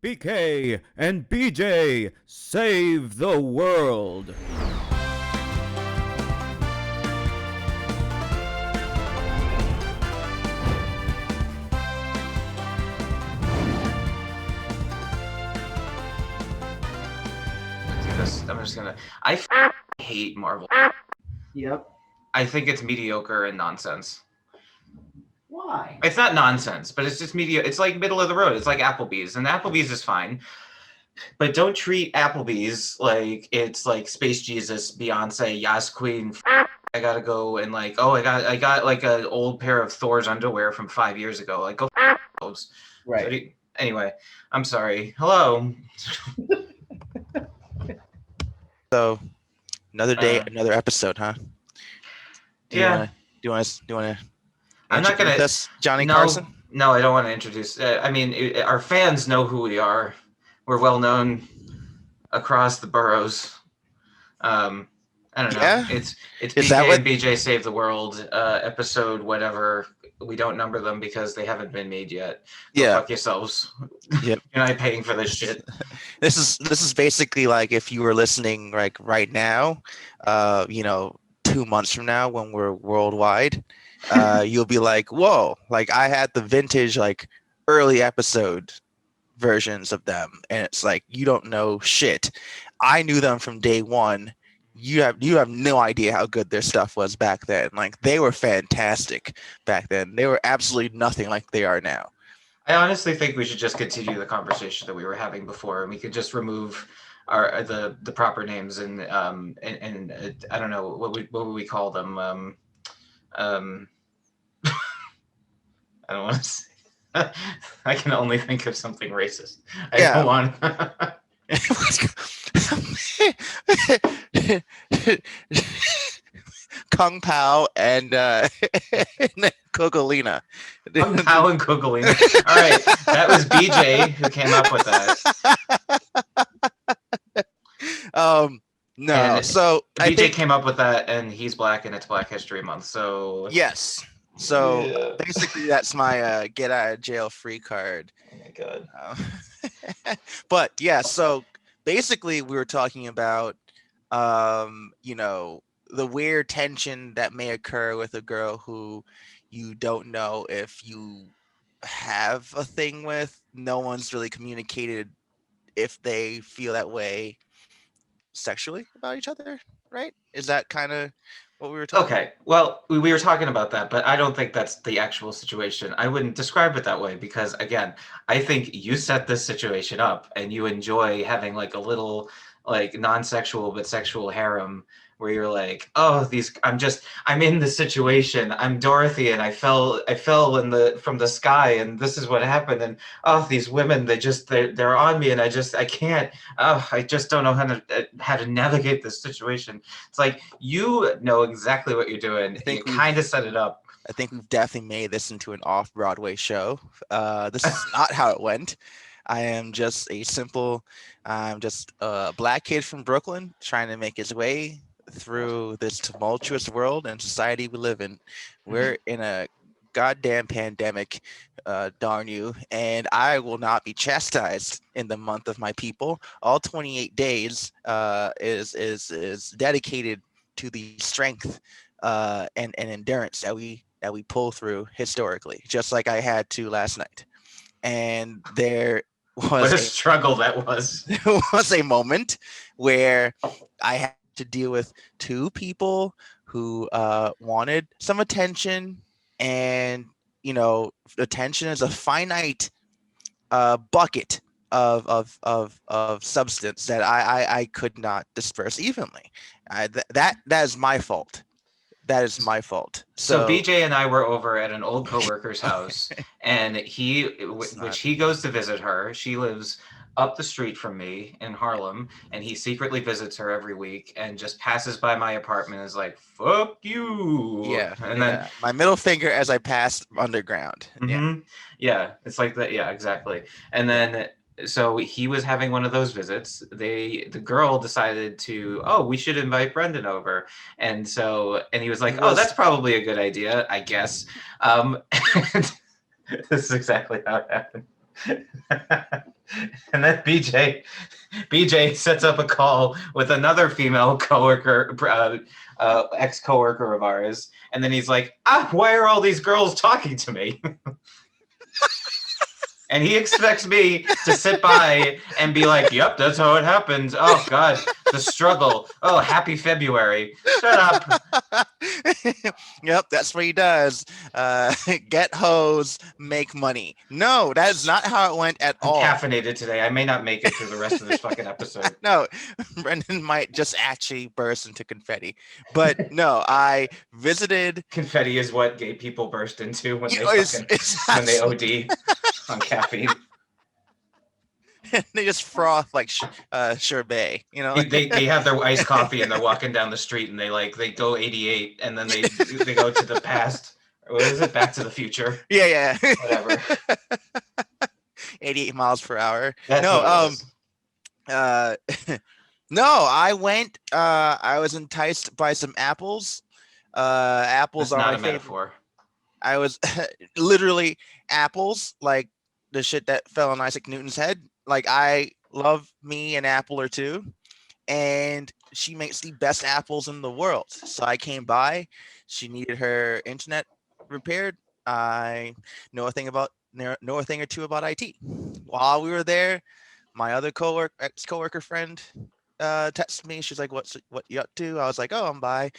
BK and BJ save the world. I'm just gonna. Hate Marvel. Yep. I think it's mediocre and nonsense. Why? It's not nonsense, but it's just mediocre. It's like middle of the road. It's like Applebee's, and Applebee's is fine. But don't treat Applebee's like it's like Space Jesus, Beyonce, Yas Queen. I gotta go and like, oh, I got like an old pair of Thor's underwear from 5 years ago. Like, go those. Right. Anyway, I'm sorry. Hello. So, another day, another episode, huh? Do you want to? I'm not gonna. This Johnny Carson. No, I don't want to introduce. I mean, our fans know who we are. We're well known across the boroughs. I don't know. Yeah? It's Is BK and BJ Save the World episode whatever. We don't number them because they haven't been made yet. Go fuck yourselves. Yep. You're not paying for this shit. This is basically like if you were listening like right now, 2 months from now when we're worldwide, you'll be like, whoa, like I had the vintage like early episode versions of them, and it's like you don't know shit. I knew them from day one. You have no idea how good their stuff was back then. Like they were fantastic back then. They were absolutely nothing like they are now. I honestly think we should just continue the conversation that we were having before, and we could just remove the proper names and I don't know what would we call them. I don't want to say. I can only think of something racist. I don't want. Kung Pao and Kokolina. Kung Pao and Kokolina. All right, that was BJ who came up with that. No, and so BJ came up with that, and he's black, and it's Black History Month. So yes, so basically that's my get out of jail free card. Oh my god. But yeah, so basically we were talking about the weird tension that may occur with a girl who you don't know if you have a thing with. No one's really communicated if they feel that way sexually about each other, right? Is that kind of what we were talking about? Okay, well, we were talking about that, but I don't think that's the actual situation. I wouldn't describe it that way because, again, I think you set this situation up and you enjoy having like a little like non-sexual but sexual harem where you're like, oh, I'm in the situation. I'm Dorothy and I fell from the sky and this is what happened. And oh, these women, they're on me and I can't, I just don't know how to navigate this situation. It's like, you know exactly what you're doing. You kind of set it up. I think we've definitely made this into an off-Broadway show. This is not how it went. I am just a black kid from Brooklyn trying to make his way through this tumultuous world and society we live in. We're in a goddamn pandemic, darn you, and I will not be chastised in the month of my people. All 28 days is dedicated to the strength and endurance that we pull through historically, just like I had to last night. And there was what a struggle that was. There was a moment where I had to deal with two people who wanted some attention, and attention is a finite bucket of substance that I could not disperse evenly. That is my fault. That is my fault. So BJ and I were over at an old coworker's house, and which he goes to visit her. She lives up the street from me in Harlem, and he secretly visits her every week and just passes by my apartment and is like, fuck you. Yeah. And then my middle finger as I passed underground. Mm-hmm. Yeah, it's like that. Yeah, exactly. And then so he was having one of those visits. The girl decided we should invite Brendan over. And he was like, that's probably a good idea, I guess. This is exactly how it happened. And then BJ sets up a call with another female coworker, ex-coworker of ours, and then he's like, why are all these girls talking to me? And he expects me to sit by and be like, yep, that's how it happens. Oh, God, the struggle. Oh, happy February. Shut up. Yep, that's what he does. Get hoes, make money. No, that is not how it went at I'm all. caffeinated today. I may not make it through the rest of this fucking episode. No, Brendan might just actually burst into confetti. But no, I visited. Confetti is what gay people burst into when You they know, when they OD on caffeine. They just froth like sherbet, you know. They have their iced coffee and they're walking down the street and they go 88 and then they go to the past. What is it? Back to the Future. Yeah. Whatever. 88 miles per hour. That's No, what it is. no, I went. I was enticed by some apples. Apples That's are not my a favorite. metaphor. I was literally apples, like the shit that fell on Isaac Newton's head. Like, I love me an apple or two, and she makes the best apples in the world. So I came by. She needed her internet repaired. I know a thing or two about IT. While we were there, my other ex-coworker friend texted me. She's like, what you up to? I was like, oh, I'm by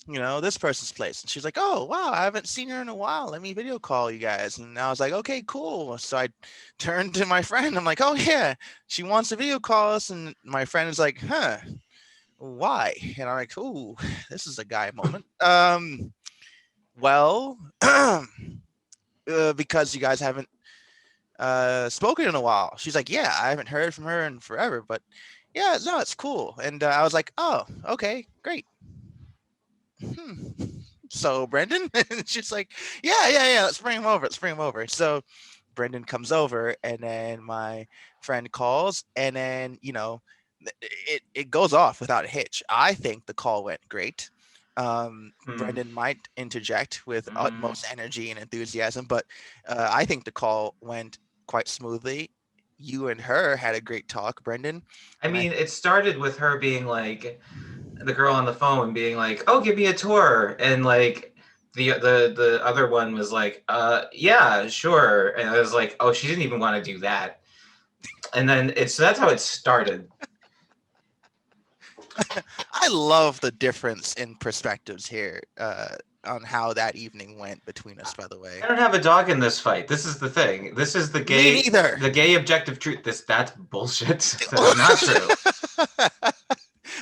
this person's place. And she's like, oh, wow, I haven't seen her in a while. Let me video call you guys. And I was like, okay, cool. So I turned to my friend. I'm like, oh, yeah, she wants to video call us. And my friend is like, huh, why? And I'm like, ooh, this is a guy moment. Well, because you guys haven't spoken in a while. She's like, yeah, I haven't heard from her in forever. But yeah, no, it's cool. And I was like, oh, okay, great. So Brendan, and she's like, yeah, let's bring him over. So Brendan comes over, and then my friend calls, and then it goes off without a hitch. I think the call went great. Brendan might interject with utmost energy and enthusiasm, but I think the call went quite smoothly. You and her had a great talk, Brendan. I mean, it started with her being like, the girl on the phone being like, oh, give me a tour. And like the other one was like, yeah, sure. And I was like, oh, she didn't even want to do that. And then that's how it started. I love the difference in perspectives here on how that evening went between us, by the way. I don't have a dog in this fight. This is the thing. This is the gay. Me neither. The gay objective truth. That's bullshit. That's not true.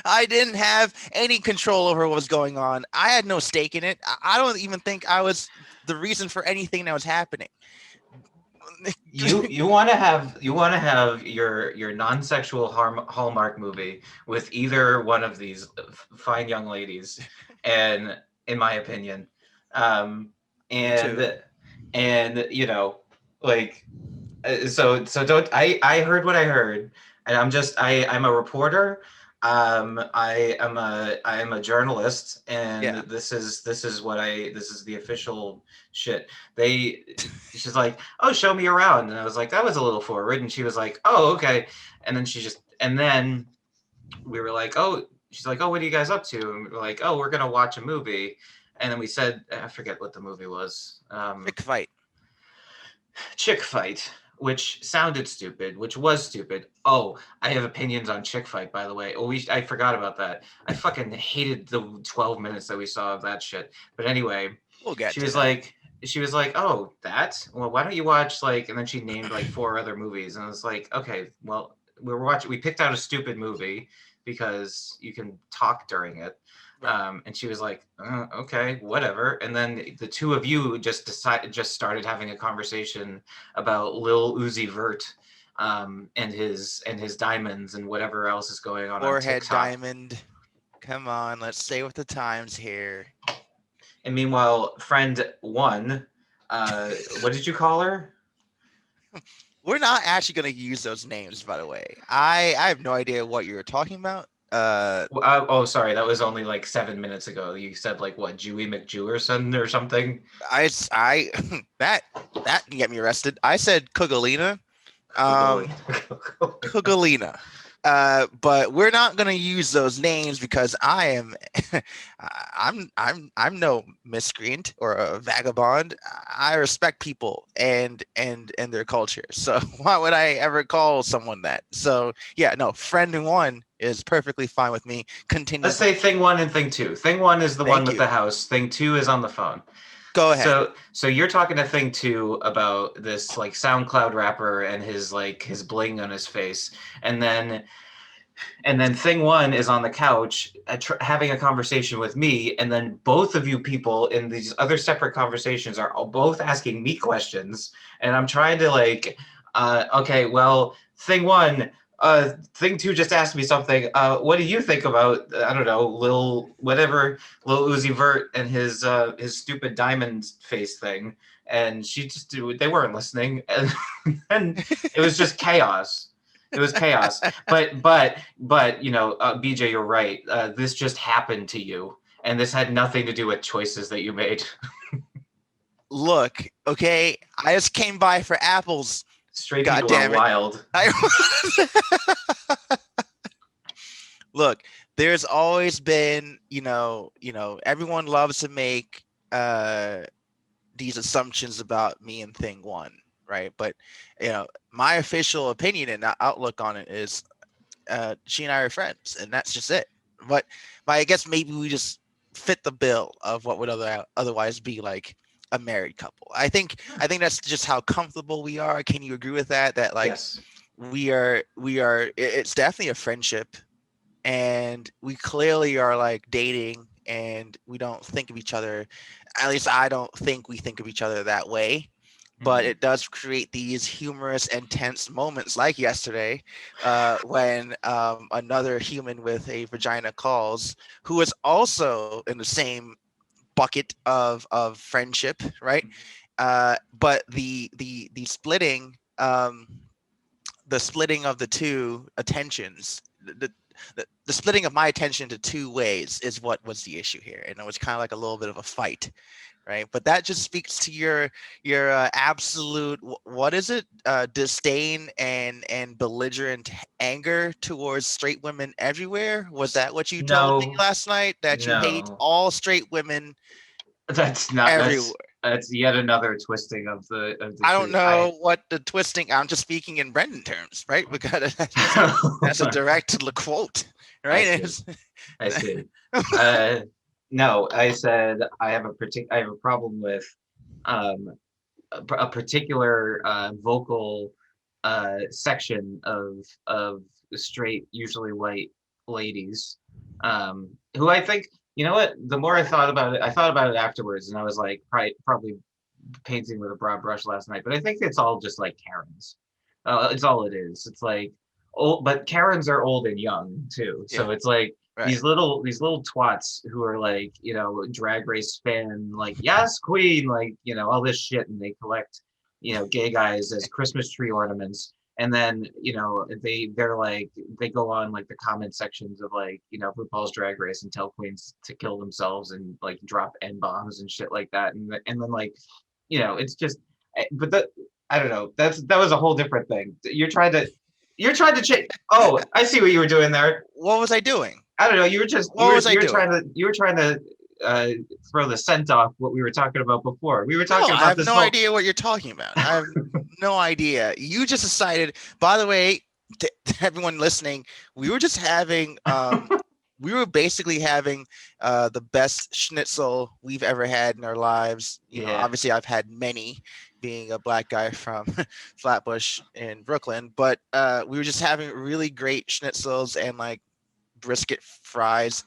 I didn't have any control over what was going on. I had no stake in it. I don't even think I was the reason for anything that was happening. You want to have your non-sexual Hallmark movie with either one of these fine young ladies, and in my opinion, and like, so don't. I heard what I heard, and I'm a reporter. I am a journalist, and this is the official shit. She's like, oh, show me around, and I was like, that was a little forward, and she was like, oh, okay, and then we were like, oh, she's like, oh, what are you guys up to? And we were like, oh, we're gonna watch a movie, and then we said, I forget what the movie was. Chick Fight. Which sounded stupid, which was stupid. Oh, I have opinions on Chick Fight, by the way. Oh, I forgot about that. I fucking hated the 12 minutes that we saw of that shit. But anyway, she was like, oh, that? Well, why don't you watch and then she named 4 other movies. And I was like, okay, well, we picked out a stupid movie because you can talk during it. And she was like, okay, whatever. And then the two of you just started having a conversation about Lil Uzi Vert, and his diamonds and whatever else is going on. Forehead diamond. Come on, let's stay with the times here. And meanwhile, friend 1, what did you call her? We're not actually going to use those names, by the way. I have no idea what you're talking about. Oh, sorry, that was only 7 minutes ago. You said what, Jewy McJewerson or something? I that can get me arrested. I said Kugalina. Kugalina. But we're not gonna use those names because I am, I'm no miscreant or a vagabond. I respect people and their culture. So why would I ever call someone that? So yeah, no, friend one is perfectly fine with me. Continue. Let's say thing one and thing two. Thing one is the one with the house. Thing two is on the phone. Go ahead. So you're talking to thing two about this like SoundCloud rapper and his bling on his face, and then thing one is on the couch having a conversation with me, and then both of you people in these other separate conversations are both asking me questions, and I'm trying to okay, well, thing one, thing two just asked me something. What do you think about, I don't know, Lil Uzi Vert and his stupid diamond face thing? And they weren't listening, and it was just chaos. It was chaos. But BJ, you're right. This just happened to you, and this had nothing to do with choices that you made. Look, okay, I just came by for apples. Straight people are wild. Look, there's always been, everyone loves to make these assumptions about me and thing one, right? But my official opinion and outlook on it is she and I are friends, and that's just it. But I guess maybe we just fit the bill of what would otherwise be like a married couple. I think that's just how comfortable we are. Can you agree with that? That yes. we are it's definitely a friendship, and we clearly are like dating, and we don't think of each other, at least I don't think we think of each other that way. But it does create these humorous and tense moments like yesterday when another human with a vagina calls, who is also in the same bucket of friendship, right? But the splitting of the two attentions, the splitting of my attention to two ways is what was the issue here, and it was kind of like a little bit of a fight, right? But that just speaks to your absolute, what is it, disdain and belligerent anger towards straight women everywhere. Was that what you told me last night, that you hate all straight women? That's not everywhere. That's yet another twisting of the I don't know what the twisting. I'm just speaking in Brendan terms, right? Because that's a direct quote, right? I see. No, I said I have a problem with a particular vocal section of straight, usually white ladies, who I think, you know what? The more I thought about it afterwards, and I was like, probably painting with a broad brush last night, but I think it's all just like Karens. It's all it is. It's like old, but Karens are old and young too. So it's like these little twats who are like, Drag Race fan, like, yes, queen, like, all this shit, and they collect, gay guys as Christmas tree ornaments. And then, they're like, they go on like the comment sections of like, RuPaul's Drag Race and tell queens to kill themselves and like drop N-bombs and shit like that. And then like, it's just, but I don't know. That was a whole different thing. You're trying to change. Oh, I see what you were doing there. What was I doing? I don't know. You were trying to throw the scent off what we were talking about before. We were talking about this. I have no idea what you're talking about. I have no idea. You just decided, by the way, to everyone listening, we were just having we were basically having the best schnitzel we've ever had in our lives. Obviously I've had many, being a black guy from Flatbush in Brooklyn, but we were just having really great schnitzels and like brisket fries.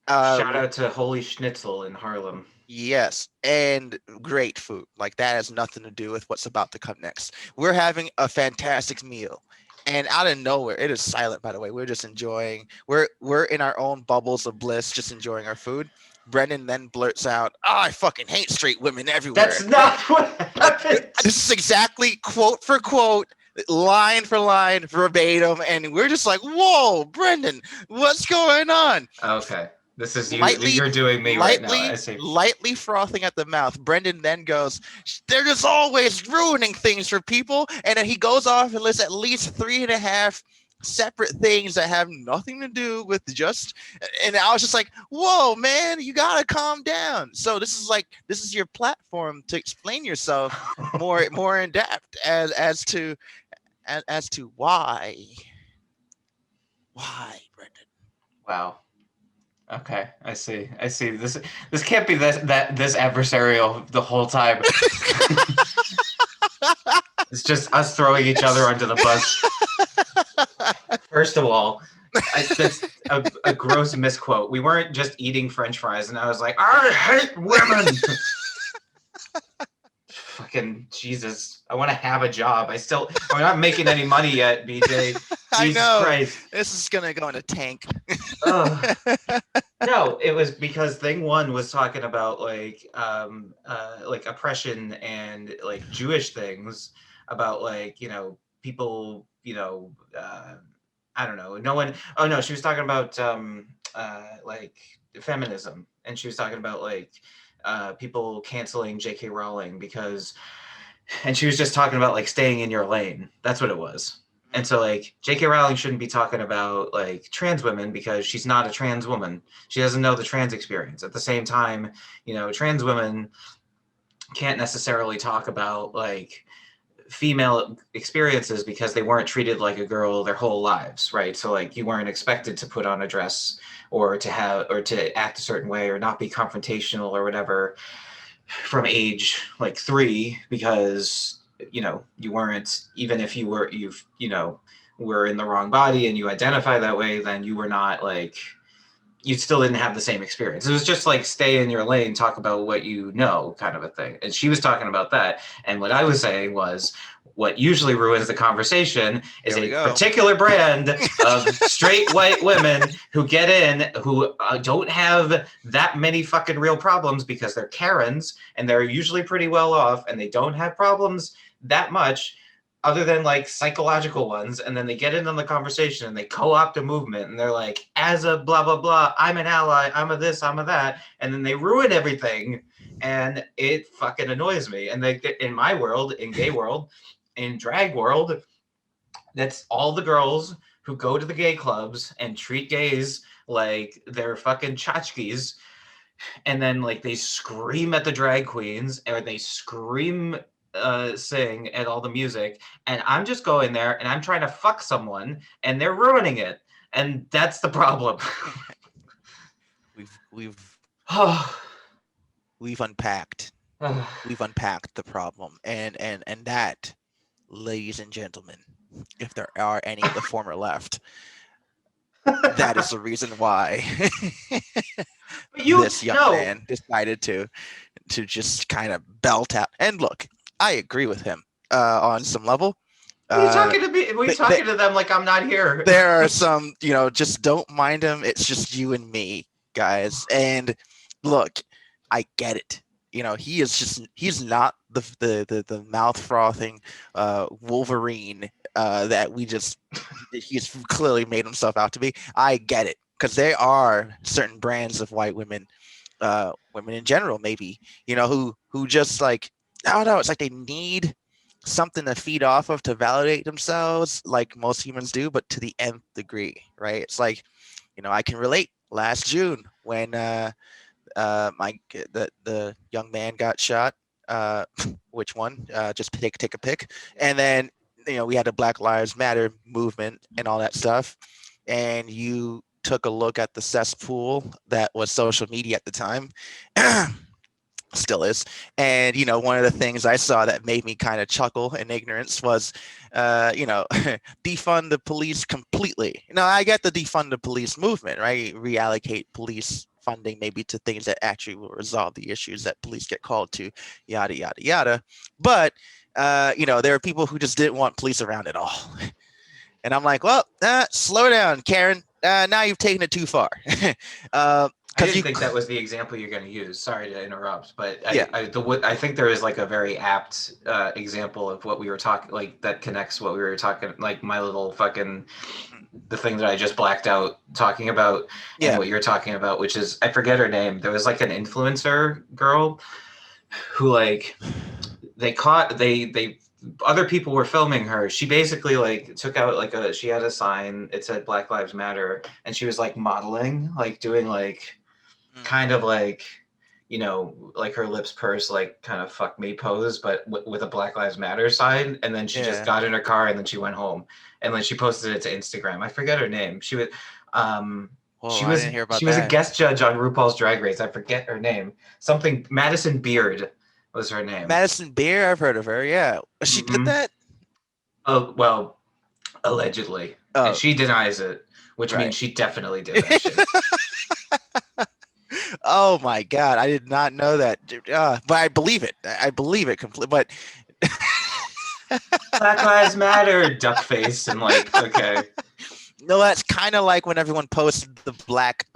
Shout out to Holy Schnitzel in Harlem. Yes, and great food. Like, that has nothing to do with what's about to come next. We're having a fantastic meal, and out of nowhere, it is silent, by the way. We're just enjoying. We're in our own bubbles of bliss, just enjoying our food. Brendan then blurts out, "Oh, I fucking hate straight women everywhere." That's not what happened. This is exactly quote for quote, line for line, verbatim, and we're just like, "Whoa, Brendan, what's going on?" Okay. This is you. lightly, You're doing me right now. I see. lightly frothing at the mouth. Brendan then goes, "They're just always ruining things for people," and then he goes off and lists at least 3.5 separate things that have nothing to do with just. And I was just like, "Whoa, man, you gotta calm down." So this is your platform to explain yourself more in depth as to why, Brendan. Wow. Okay, I see. This can't be this adversarial the whole time. It's just us throwing each other under the bus. First of all, that's a gross misquote. We weren't just eating French fries, and I was like, I hate women. Fucking Jesus! I want to have a job. I'm not making any money yet, BJ. I Jesus know. Christ. This is gonna go in a tank. No, it was because thing one was talking about like oppression and like Jewish things about like people I don't know. No one. Oh no, she was talking about like feminism, and she was talking about like people canceling J.K. Rowling and she was just talking about like staying in your lane. That's what it was. And so like J.K. Rowling shouldn't be talking about like trans women because she's not a trans woman. She doesn't know the trans experience. At the same time, trans women can't necessarily talk about like female experiences because they weren't treated like a girl their whole lives, right? So like you weren't expected to put on a dress or to act a certain way or not be confrontational or whatever from age like 3 because you weren't, even if you were were in the wrong body and you identify that way, then you were not like, you still didn't have the same experience. It was just like stay in your lane, talk about what you know, kind of a thing. And she was talking about that. And what I was saying was, what usually ruins the conversation is a particular brand of straight white women who get in, who don't have that many fucking real problems because they're Karens and they're usually pretty well off and they don't have problems that much other than like psychological ones. And then they get in on the conversation and they co-opt a movement and they're like, as a blah, blah, blah, I'm an ally, I'm a this, I'm a that. And then they ruin everything. And it fucking annoys me. And they, in my world, in gay world, in drag world, that's all the girls who go to the gay clubs and treat gays like they're fucking tchotchkes. And then like they scream at the drag queens or they scream sing at all the music, and I'm just going there and I'm trying to fuck someone and they're ruining it, and that's the problem. we've unpacked the problem, and that, ladies and gentlemen, if there are any of the former left, that is the reason why this young man decided to just kind of belt out. And look, I agree with him on some level. Are you talking to me? Are you talking to them like I'm not here? There are some, just don't mind him. It's just you and me, guys. And look, I get it. He's not the mouth frothing Wolverine that he's clearly made himself out to be. I get it, because there are certain brands of white women, women in general, maybe, who just like, I don't know, it's like they need something to feed off of to validate themselves, like most humans do, but to the nth degree, right? It's like, I can relate. Last June when the young man got shot, which one? Just take a pick, and then we had the Black Lives Matter movement and all that stuff, and you took a look at the cesspool that was social media at the time. Still is. And one of the things I saw that made me kind of chuckle in ignorance was defund the police completely. I get the defund the police movement, right? Reallocate police funding maybe to things that actually will resolve the issues that police get called to, yada yada yada. But there are people who just didn't want police around at all. And I'm like, well, slow down, Karen. Now you've taken it too far. I didn't think that was the example you're going to use. Sorry to interrupt, but Yeah. I think there is like a very apt example of what we were talking, like that connects what we were talking, like my little fucking the thing that I just blacked out talking about, and what you're talking about, which is I forget her name. There was like an influencer girl who like they other people were filming her. She basically like took out like she had a sign, it said Black Lives Matter, and she was like modeling, like doing like kind of like, you know, like her lips pursed, like kind of fuck me pose, but with a Black Lives Matter sign. And then she just got in her car and then she went home, and then she posted it to Instagram. I forget her name. She was I didn't hear about she was a that. guest judge on RuPaul's Drag Race. I forget her name. Something Madison Beard was her name. Madison Beer, I've heard of her. Yeah, she did that. Oh well, allegedly, and she denies it, which means she definitely did that shit. Oh my god, I did not know that. But I believe it. I believe it completely. But Black Lives Matter, duck face, and like, okay. No, that's kind of like when everyone posted the black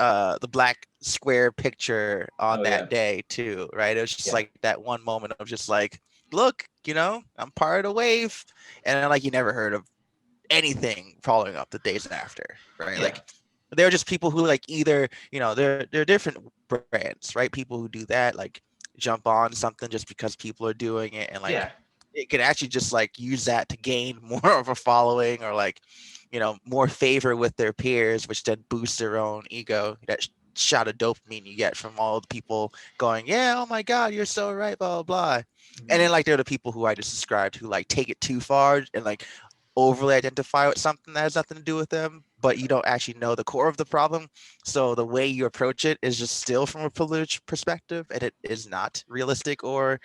square picture on that day too, right? It was just like that one moment of just like, look, you know, I'm part of the wave, and then, like, you never heard of anything following up the days after, right? Like, they're just people who like either, you know, they're different brands, right? People who do that, like jump on something just because people are doing it, and like it can actually just like use that to gain more of a following, or like, you know, more favor with their peers, which then boosts their own ego. That shot of dopamine you get from all the people going, yeah, oh my god, you're so right, blah blah blah. And then like they're the people who I just described who like take it too far and like overly identify with something that has nothing to do with them, but you don't actually know the core of the problem. So the way you approach it is just still from a privileged perspective, and it is not realistic or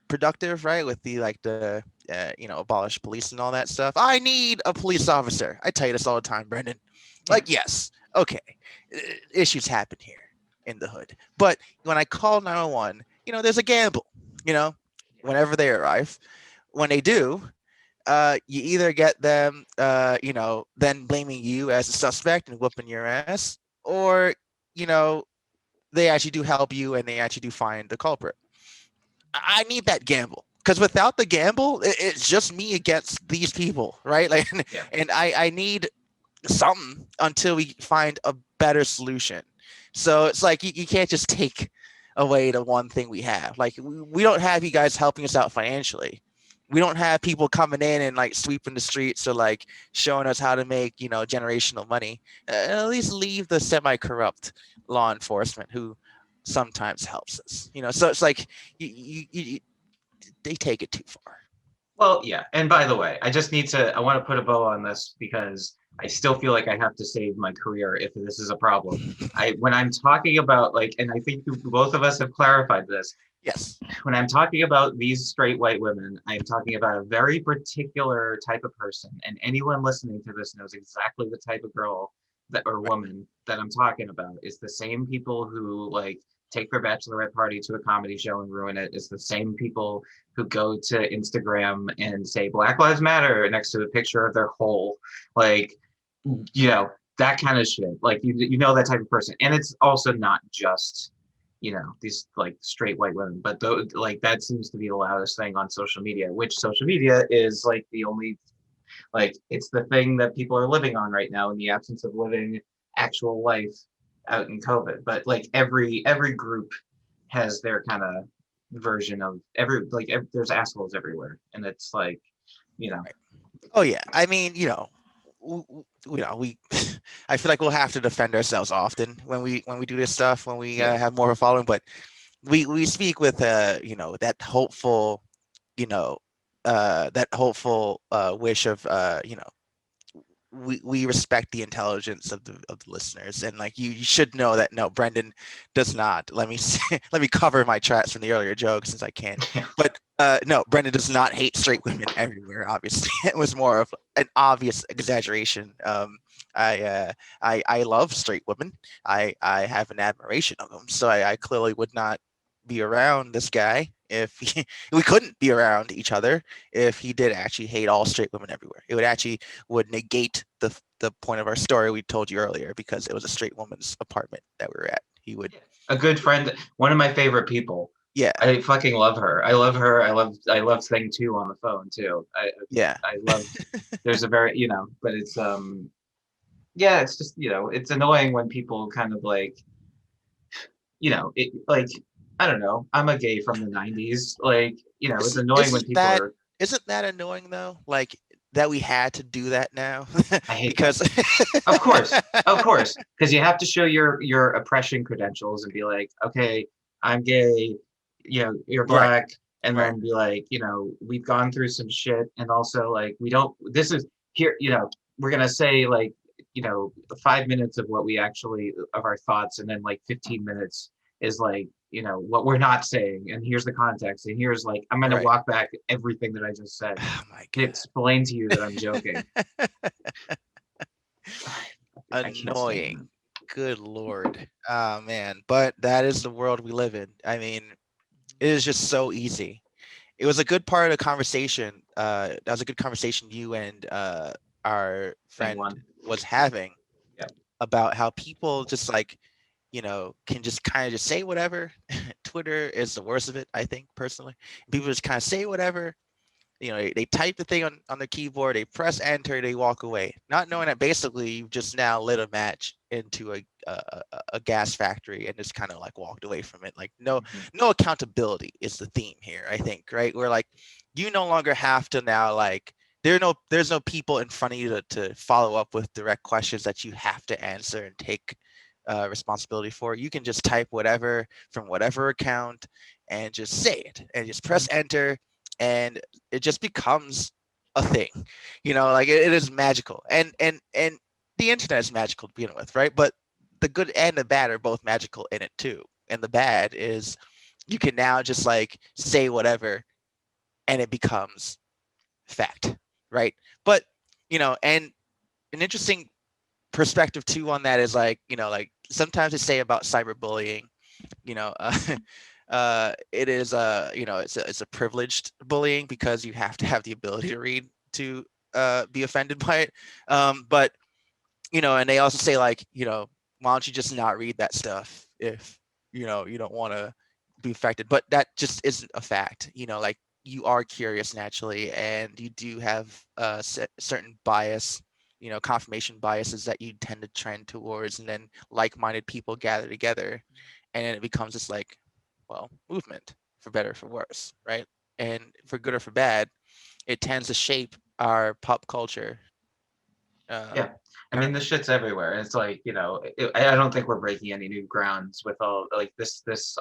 productive, right? With the like the you know, abolish police and all that stuff. I need a police officer. I tell you this all the time, Brendan. Like, yes, okay, issues happen here in the hood, but when I call 911, you know, there's a gamble. You know, whenever they arrive, when they do, you either get them, you know, then blaming you as a suspect and whooping your ass, or, you know, they actually do help you and they actually do find the culprit. I need that gamble, because without the gamble, it's just me against these people, right? Like, and I need something until we find a better solution. So it's like you can't just take away the one thing we have. Like, we don't have you guys helping us out financially. We don't have people coming in and like sweeping the streets or like showing us how to make, you know, generational money. At least leave the semi-corrupt law enforcement who sometimes helps us. You know, so it's like they take it too far. Well, yeah. And by the way, I want to put a bow on this because I still feel like I have to save my career if this is a problem. When I'm talking about like, and I think both of us have clarified this. Yes. When I'm talking about these straight white women, I'm talking about a very particular type of person. And anyone listening to this knows exactly the type of girl that or woman that I'm talking about. It's the same people who like take their bachelorette party to a comedy show and ruin it. It's the same people who go to Instagram and say Black Lives Matter next to a picture of their hole. Like, you know, that kind of shit. Like, you know, that type of person. And it's also not just, you know, these like straight white women, but like that seems to be the loudest thing on social media, which social media is like the only, like, it's the thing that people are living on right now in the absence of living actual life out in COVID. But like every group has their kind of version of there's assholes everywhere, and it's like, you know. Oh yeah, I mean, you know, we I feel like we'll have to defend ourselves often when we do this stuff, when we have more of a following, but we speak with you know, that hopeful, you know, wish of you know, we respect the intelligence of the listeners, and like you should know that no, Brendan does not. Let me let me cover my tracks from the earlier joke since I can. But no, Brendan does not hate straight women everywhere. Obviously, it was more of an obvious exaggeration. I love straight women. I have an admiration of them. So I clearly would not be around this guy if we couldn't be around each other if he did actually hate all straight women everywhere. It would negate the point of our story we told you earlier, because it was a straight woman's apartment that we were at. he would. A good friend, one of my favorite people. Yeah, I fucking love her. I love her. I love Thing 2 on the phone too. yeah, I love. There's a very but it's yeah, it's just it's annoying when people kind of like it like I don't know. I'm a gay from the '90s. Like it's annoying when people are. Isn't that annoying though? Like that we had to do that now I hate because that. Of course, because you have to show your oppression credentials and be like, okay, I'm gay, you're Right, black, and right, then be like, we've gone through some shit, and also like we don't. This is here, we're gonna say like, 5 minutes of what we actually of our thoughts, and then like 15 minutes is like, what we're not saying, and here's the context, and here's like I'm gonna right. walk back everything that I just said Oh my to explain to you that I'm joking. god. I can't stand Annoying. Good lord. Oh man, but that is the world we live in. I mean, it is just so easy. It was a good part of the conversation. That was a good conversation you and our friend one. was having Yeah. about how people just like, can just kind of just say whatever. Twitter is the worst of it, I think, personally. People just kind of say whatever. They type the thing on their keyboard, they press enter, they walk away, not knowing that basically you've just now lit a match into a gas factory and just kind of like walked away from it. Like no accountability is the theme here, I think, right? We're like, you no longer have to now like there's no people in front of you to follow up with direct questions that you have to answer and take responsibility for. You can just type whatever from whatever account and just say it and just press enter, and it just becomes a thing. Like it is magical, and the internet is magical to begin with, right? But the good and the bad are both magical in it too. And the bad is you can now just like say whatever and it becomes fact, right? But and an interesting perspective too on that is like like sometimes they say about cyberbullying, you know uh, it is it's a privileged bullying because you have to have the ability to read to be offended by it, but and they also say like why don't you just not read that stuff if you don't want to be affected, but that just isn't a fact. Like you are curious naturally and you do have certain bias, confirmation biases that you tend to trend towards, and then like-minded people gather together and then it becomes this like, well, movement, for better or for worse, right? And for good or for bad, it tends to shape our pop culture. Yeah. I mean, this shit's everywhere. It's like, I don't think we're breaking any new grounds with all like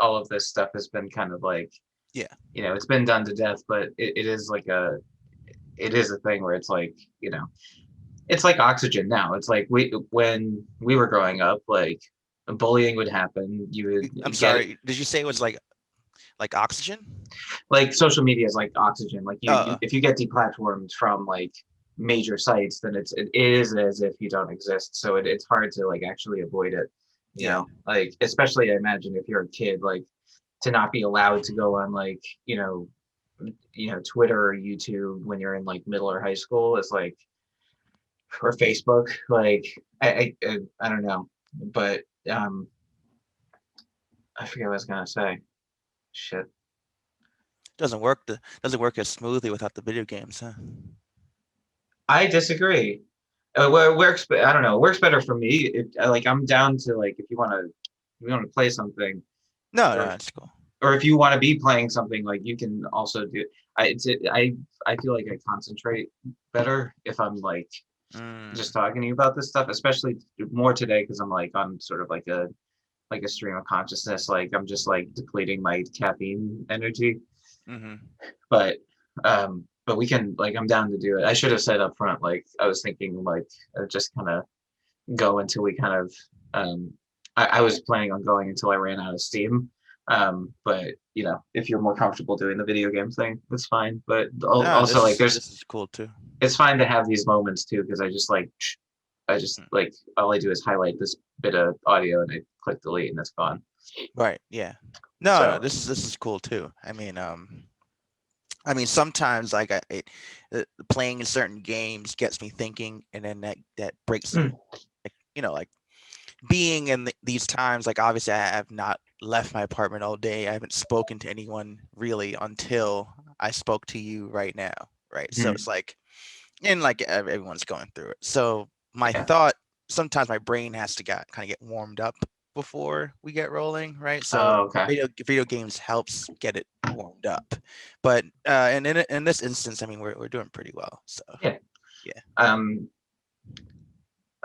all of this stuff has been kind of like, Yeah. It's been done to death, but it is like it is a thing where it's like, it's like oxygen now. It's like when we were growing up, like bullying would happen. You would I'm get sorry. Did you say it was like oxygen? like social media is like oxygen. Like Uh, if you get deplatformed from like major sites, then it is as if you don't exist. So it's hard to like actually avoid it. Yeah. Like especially I imagine if you're a kid, like to not be allowed to go on like Twitter or YouTube when you're in like middle or high school is like, or Facebook. Like I don't know, but I forget what I was gonna say. Shit. doesn't work as smoothly without the video games, huh? I disagree. Well, it works, but I don't know. It works better for me. Like I'm down to like if you want to play something, No, or it's cool. or if you want to be playing something, like you can also do. I feel like I concentrate better if I'm like just talking to you about this stuff, especially more today because I'm like on sort of like a stream of consciousness. Like I'm just like depleting my caffeine energy. Mm-hmm. But we can like I'm down to do it. I should have said up front, like I was thinking like just kind of go until we kind of I was planning on going until I ran out of steam. But if you're more comfortable doing the video game thing, that's fine. But No, also like this is cool too. it's fine to have these moments too because I just like all I do is highlight this bit of audio and I click delete and it's gone. Right. Yeah. No, So this is cool too. I mean, sometimes like playing certain games gets me thinking, and then that breaks them. Like, like being in these times, like obviously I have not left my apartment all day. I haven't spoken to anyone really until I spoke to you right now, right? So Mhm. it's like, and like everyone's going through it. So my thought, sometimes my brain has to kind of get warmed up before we get rolling, right? So Oh, okay. video games helps get it warmed up. But and in this instance, I mean, we're doing pretty well. So Yeah. yeah.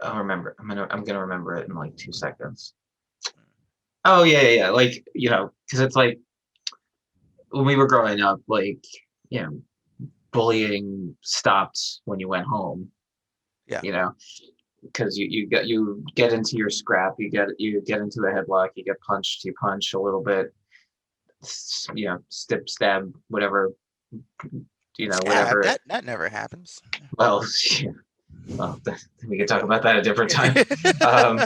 I'll remember. I'm gonna remember it in like 2 seconds. Oh yeah. Like, because it's like when we were growing up, like, you know, bullying stopped when you went home. Yeah. Because you get into your scrap, you get into the headlock, you get punched, you punch a little bit, stab, whatever, Stab, whatever. that never happens. Well, yeah, well, we could talk about that a different time. Um,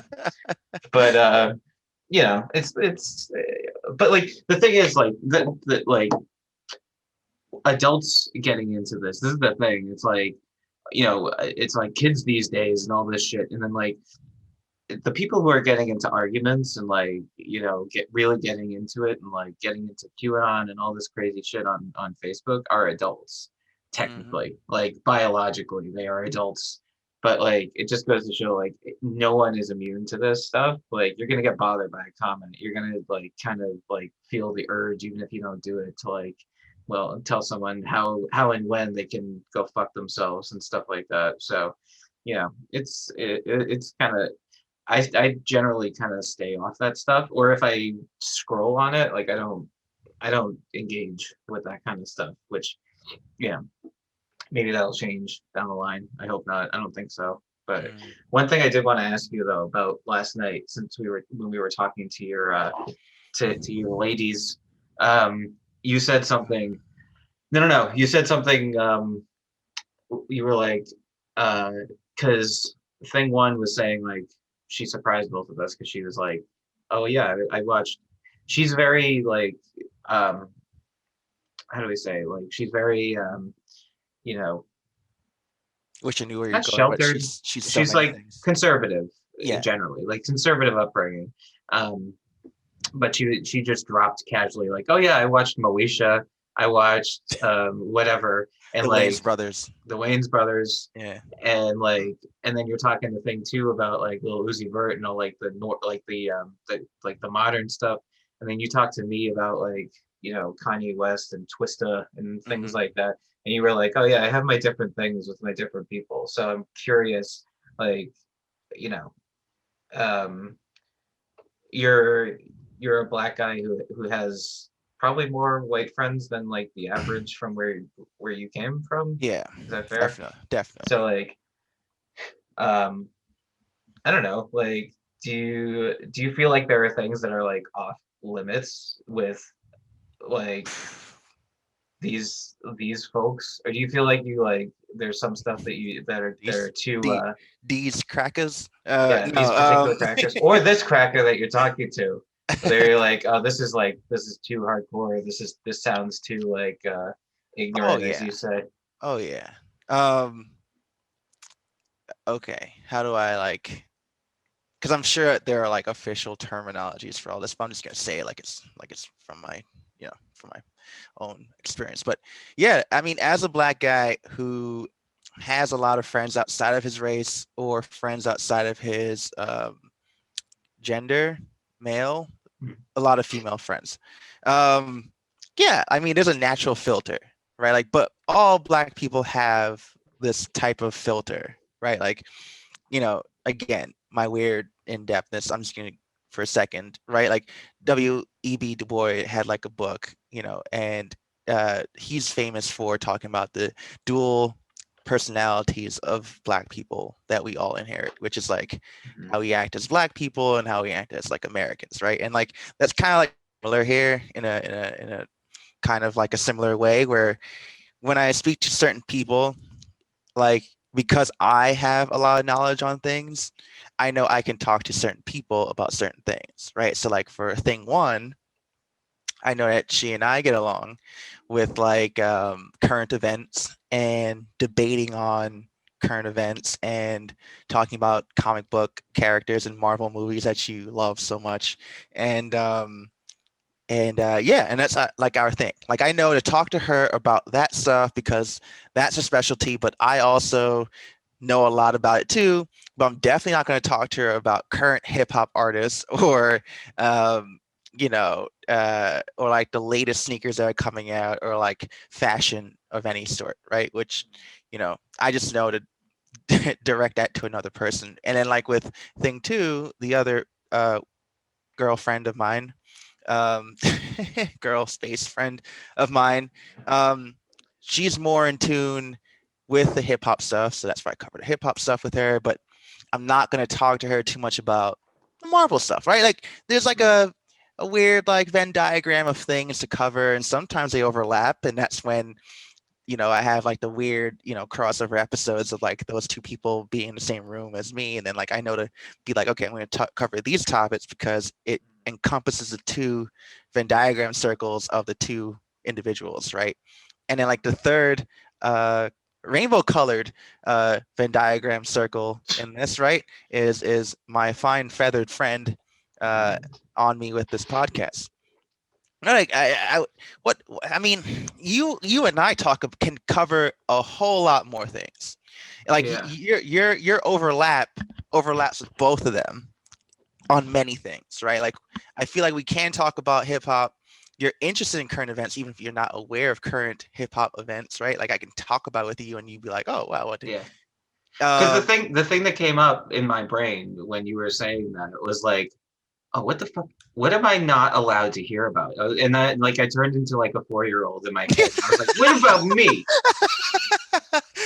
but but like the thing is, like the like adults getting into this. This is the thing. It's like, it's like kids these days and all this shit, and then like the people who are getting into arguments and like get really getting into it and like getting into QAnon and all this crazy shit on Facebook are adults, technically, like biologically they are adults, but like it just goes to show like no one is immune to this stuff. Like you're gonna get bothered by a comment, you're gonna like kind of like feel the urge, even if you don't do it, to like, well, tell someone how and when they can go fuck themselves and stuff like that. So it's kind of, I generally kind of stay off that stuff, or if I scroll on it, like I don't engage with that kind of stuff. Which, yeah, maybe that'll change down the line. I hope not. I don't think so. But one thing I did want to ask you though about last night, since when we were talking to your to your ladies, you said something. No. You said something. You were like, because thing one was saying like she surprised both of us because she was like, oh yeah, I watched. She's very like, how do we say, like she's very you know Wish I knew where you're not going, but sheltered. she's so She's many like things. conservative, Yeah. generally, like conservative upbringing. Um, but she just dropped casually like, oh yeah, I watched Moesha, I watched whatever, and The like Wayans brothers. the Wayans brothers, Yeah. and like, and then you're talking the thing too about like Lil Uzi Vert and all like the modern stuff, and then you talk to me about like Kanye West and Twista and things like that, and you were like, oh yeah, I have my different things with my different people, so I'm curious, like, you know um you're you're a black guy who has probably more white friends than like the average from where you came from. Yeah. Is that fair? Definitely. So like, um I don't know, like, do you feel like there are things that are like off limits with like these folks, or do you feel like you like there's some stuff that are too These crackers. yeah, these particular crackers, or this cracker that you're talking to, they're like, oh, this is too hardcore, this sounds too like Oh ignorant, as yeah. you say. Oh yeah. Um. Okay. How do I like? Because I'm sure there are like official terminologies for all this, but I'm just gonna say it like it's from my from my own experience. But yeah, I mean, as a black guy who has a lot of friends outside of his race or friends outside of his gender, male, a lot of female friends. Um, yeah, I mean, there's a natural filter, right? Like, but all black people have this type of filter, right? Like, again, my weird in-depthness, I'm just gonna for a second, right? Like W.E.B. Du Bois had like a book, and he's famous for talking about the dual personalities of black people that we all inherit, which is like Mhm. how we act as black people and how we act as like Americans, right? And like that's kind of like similar here in a kind of like a similar way where when I speak to certain people, like because I have a lot of knowledge on things, I know I can talk to certain people about certain things, right? So like for thing one, I know that she and I get along with like current events and debating on current events and talking about comic book characters and Marvel movies that you love so much. And yeah, and that's like our thing. Like I know to talk to her about that stuff because that's her specialty, but I also know a lot about it too. But I'm definitely not going to talk to her about current hip hop artists or or like the latest sneakers that are coming out or like fashion of any sort, right? Which, I just know to direct that to another person. And then like with thing two, the other girlfriend of mine, um, girl space friend of mine, she's more in tune with the hip hop stuff. So that's why I covered the hip hop stuff with her. But I'm not going to talk to her too much about the Marvel stuff, right? Like there's like a weird like Venn diagram of things to cover, and sometimes they overlap, and that's when I have like the weird, crossover episodes of like those two people being in the same room as me. And then like I know to be like, okay, I'm going to cover these topics because it encompasses the two Venn diagram circles of the two individuals, right? And then like the third rainbow colored Venn diagram circle in this, right, is my fine feathered friend on me with this podcast. Like I mean, you and I can cover a whole lot more things. Like Yeah. your overlaps with both of them on many things, right? Like I feel like we can talk about hip hop. You're interested in current events, even if you're not aware of current hip hop events, right? Like I can talk about it with you, and you'd be like, "Oh wow, what?" Yeah. Because the thing that came up in my brain when you were saying that was like, oh, what the fuck? What am I not allowed to hear about? And that, like, I turned into like a 4-year-old in my head. I was like, what about me?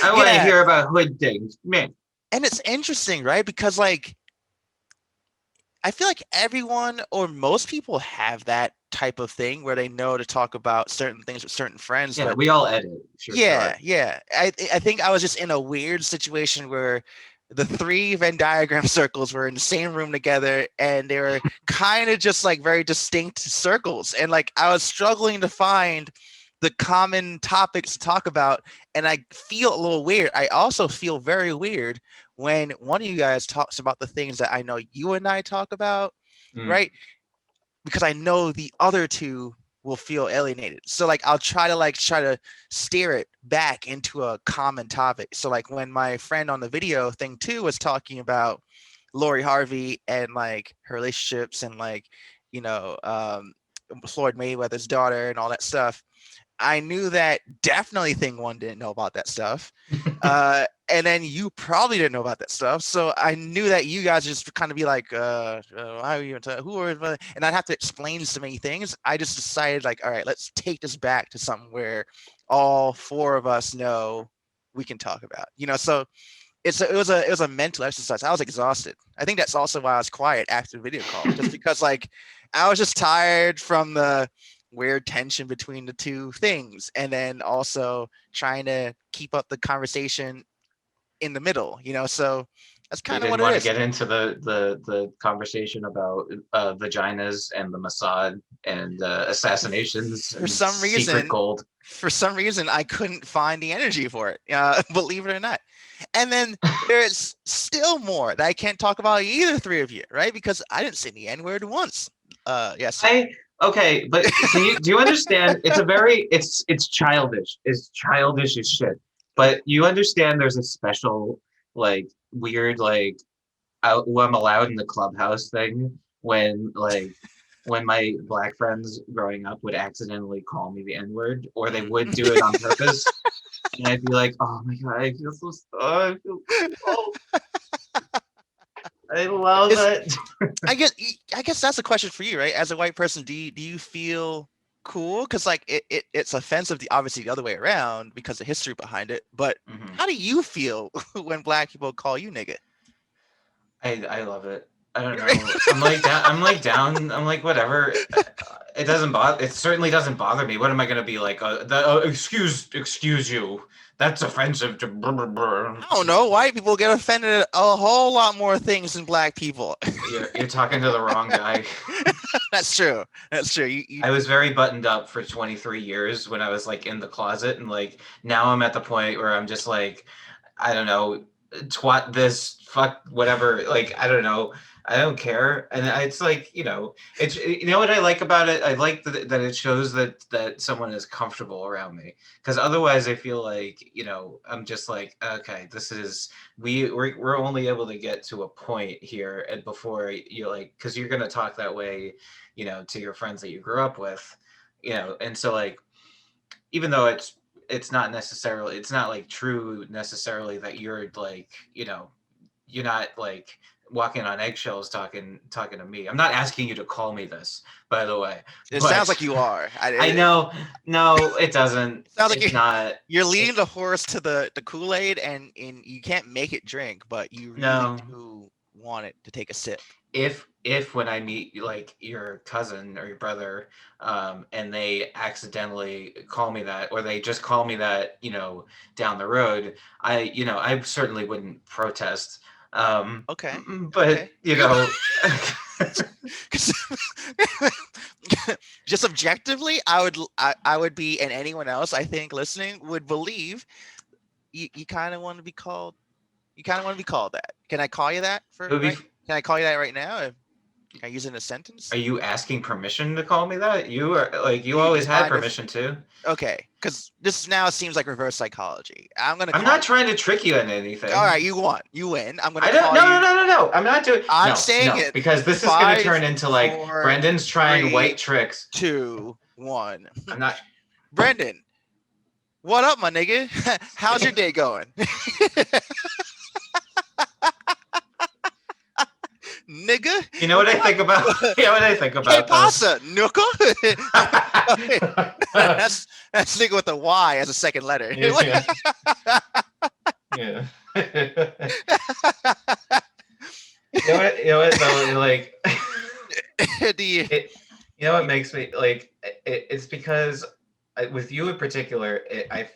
I want to hear about hood things, man. And it's interesting, right? Because like, I feel like everyone or most people have that type of thing where they know to talk about certain things with certain friends. Yeah, but we all edit. Sure. Yeah. I think I was just in a weird situation where the three Venn diagram circles were in the same room together, and they were kind of just like very distinct circles. And like I was struggling to find the common topics to talk about, and I feel a little weird. I also feel very weird when one of you guys talks about the things that I know you and I talk about, right? Because I know the other two will feel alienated. So like I'll try to steer it back into a common topic. So like when my friend on the video thing too was talking about Lori Harvey and like her relationships and like, Floyd Mayweather's daughter and all that stuff, I knew that definitely thing one didn't know about that stuff. And then you probably didn't know about that stuff. So I knew that you guys just kind of be like, how are you, who are, and I'd have to explain so many things. I just decided like, all right, let's take this back to something where all four of us know we can talk about, so it was a mental exercise. I was exhausted. I think that's also why I was quiet after the video call, just because like I was just tired from the weird tension between the two things, and then also trying to keep up the conversation in the middle, so that's You kind of didn't what it want to is. get into the conversation about vaginas and the Mossad and assassinations For and some secret gold. reason, I couldn't find the energy for it, believe it or not. And then there's still more that I can't talk about either three of you, right? Because I didn't say the N-word once. Yes. Okay, but do you understand? It's childish. It's childish as shit. But you understand there's a special like weird like who I'm allowed in the clubhouse thing when my black friends growing up would accidentally call me the N-word, or they would do it on purpose. And I'd be like, oh my god, I feel so I feel so I love it. I guess that's a question for you, right? As a white person, do you feel cool? Because like it's offensive, obviously the other way around because of history behind it. But how do you feel when black people call you nigga? I love it. I don't know. I'm like down. I'm like whatever. It doesn't bother. It certainly doesn't bother me. What am I gonna be like? Excuse you. That's offensive to. I don't know. White people get offended at a whole lot more things than black people. You're talking to the wrong guy. That's true. I was very buttoned up for 23 years when I was like in the closet, and like now I'm at the point where I'm just like, I don't know, twat this, fuck whatever. Like, I don't know. I don't care. And it's like, it's, you know what I like about it? I like that it shows that someone is comfortable around me. Because otherwise I feel like, I'm just like, okay, this is, we're only able to get to a point here. And before you're like, because you're going to talk that way, to your friends that you grew up with, and so like, even though it's not necessarily, it's not like true necessarily that you're like, you're not like walking on eggshells talking to me. I'm not asking you to call me this, by the way. It But sounds like you are. I know. No, it doesn't. Sounds like It's not. you're leading the horse to the Kool-Aid, and you can't make it drink, but you really No. do want it to take a sip. If when I meet like your cousin or your brother, and they accidentally call me that, or they just call me that, down the road, I certainly wouldn't protest. Okay. But Okay. Just objectively, I would be, and anyone else I think listening would believe you kind of want to be called. You kind of want to be called that. Can I call you that Can I call you that right now? Can I use it in a sentence? Are you asking permission to call me that? You are like, you always had permission to. Okay, because this now seems like reverse psychology. I'm not trying to trick you into anything. All right, you win. I'm gonna. No. I'm not doing. I'm saying it because this is gonna turn into like Brendan's trying white tricks. 2, 1. I'm not. Brendan, what up, my nigga? How's your day going? Nigga. You know what I think about? ¿Qué pasa, nuka? That's nigga with a Y as a second letter. Yeah. You know what though, like, you know what makes me like it's because with you in particular,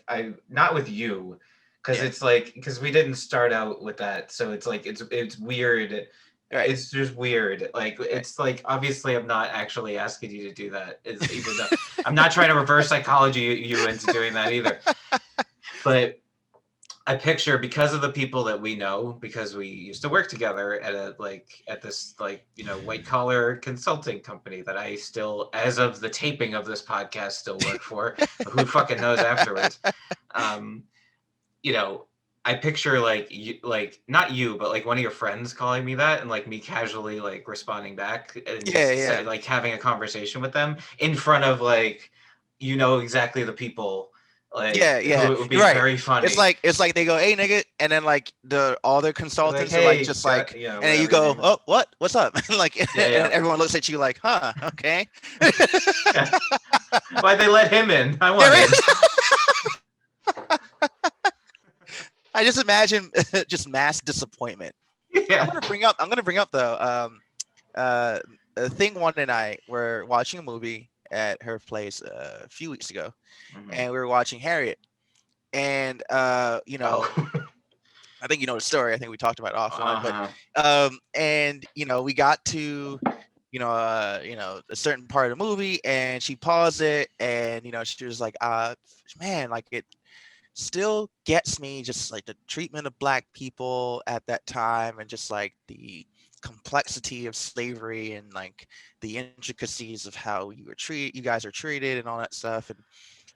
I not with you, because it's like, because we didn't start out with that, so it's like it's weird. Right. It's just weird. Like, it's like, obviously I'm not actually asking you to do that. Even though I'm not trying to reverse psychology you into doing that either. But I picture, because of the people that we know, because we used to work together at this white collar consulting company that I still, as of the taping of this podcast, still work for. Who fucking knows afterwards? I picture like not you, but like one of your friends calling me that, and like me casually like responding back, and like having a conversation with them in front of like, exactly the people. Like, who it would be very funny. It's like they go, "Hey, nigga," and then like all their consultants are like, just like, and then you go, "Oh, what's up?" And everyone looks at you like, "Huh, okay." Why'd they let him in? I want in. I just imagine just mass disappointment. Yeah. I'm gonna bring up though. Thing One and I were watching a movie at her place a few weeks ago, and we were watching Harriet, and I think you know the story. I think we talked about it offline, but and we got to a certain part of the movie, and she paused it, and she was like, man, like it still gets me, just like the treatment of Black people at that time, and just like the complexity of slavery, and like the intricacies of how you guys are treated, and all that stuff. And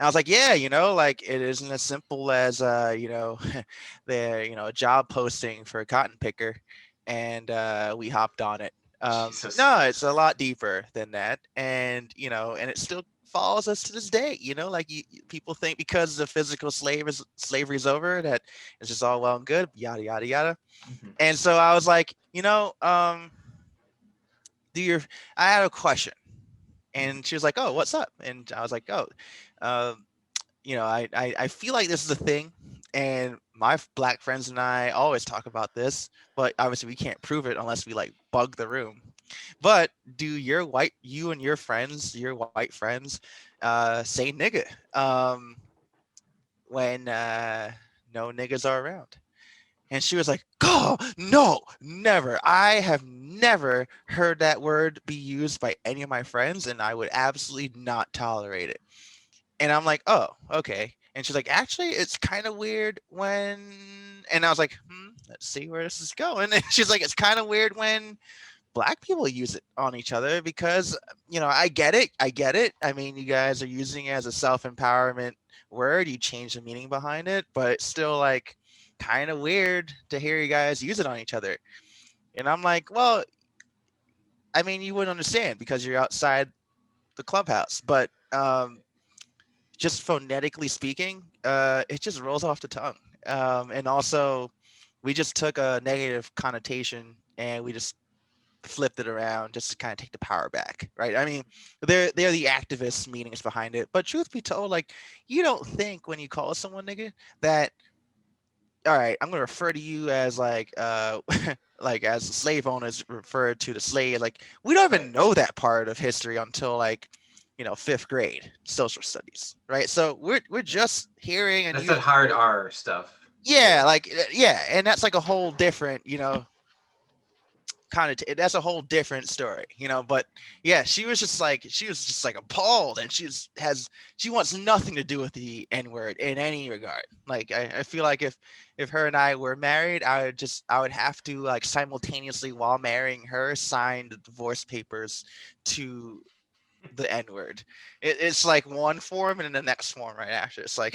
I was like, yeah, like it isn't as simple as the a job posting for a cotton picker, and we hopped on it. No, it's a lot deeper than that, and and it still follows us to this day. Like people think because the physical slavery is over, that it's just all well and good, yada yada yada. And so I was like, I had a question, and she was like, oh, what's up? And I was like, oh, I feel like this is a thing, and my Black friends and I always talk about this, but obviously we can't prove it unless we like bug the room. But do you and your white friends, say nigga when no niggas are around? And she was like, oh, no, never. I have never heard that word be used by any of my friends, and I would absolutely not tolerate it. And I'm like, oh, okay. And she's like, actually, it's kind of weird when, and I was like, let's see where this is going. And she's like, it's kind of weird when Black people use it on each other because, I get it. I mean, you guys are using it as a self-empowerment word. You change the meaning behind it, but it's still like kind of weird to hear you guys use it on each other. And I'm like, well, I mean, you wouldn't understand because you're outside the clubhouse, but just phonetically speaking, it just rolls off the tongue. And also, we just took a negative connotation and we just flipped it around just to kind of take the power back, right? I mean, they're the activist meanings behind it, but truth be told, like, you don't think when you call someone nigga that, all right, I'm gonna refer to you as like like as the slave owners referred to the slave. Like, we don't even know that part of history until like 5th grade social studies, right? So we're just hearing and That's that hard R stuff. yeah, like yeah, and that's like a whole different kind of that's a whole different story, but yeah, she was just like appalled, and she wants nothing to do with the N-word in any regard. Like I feel like if her and I were married, I would have to like simultaneously while marrying her sign the divorce papers to the N-word. It's like one form and then the next form right after. It's like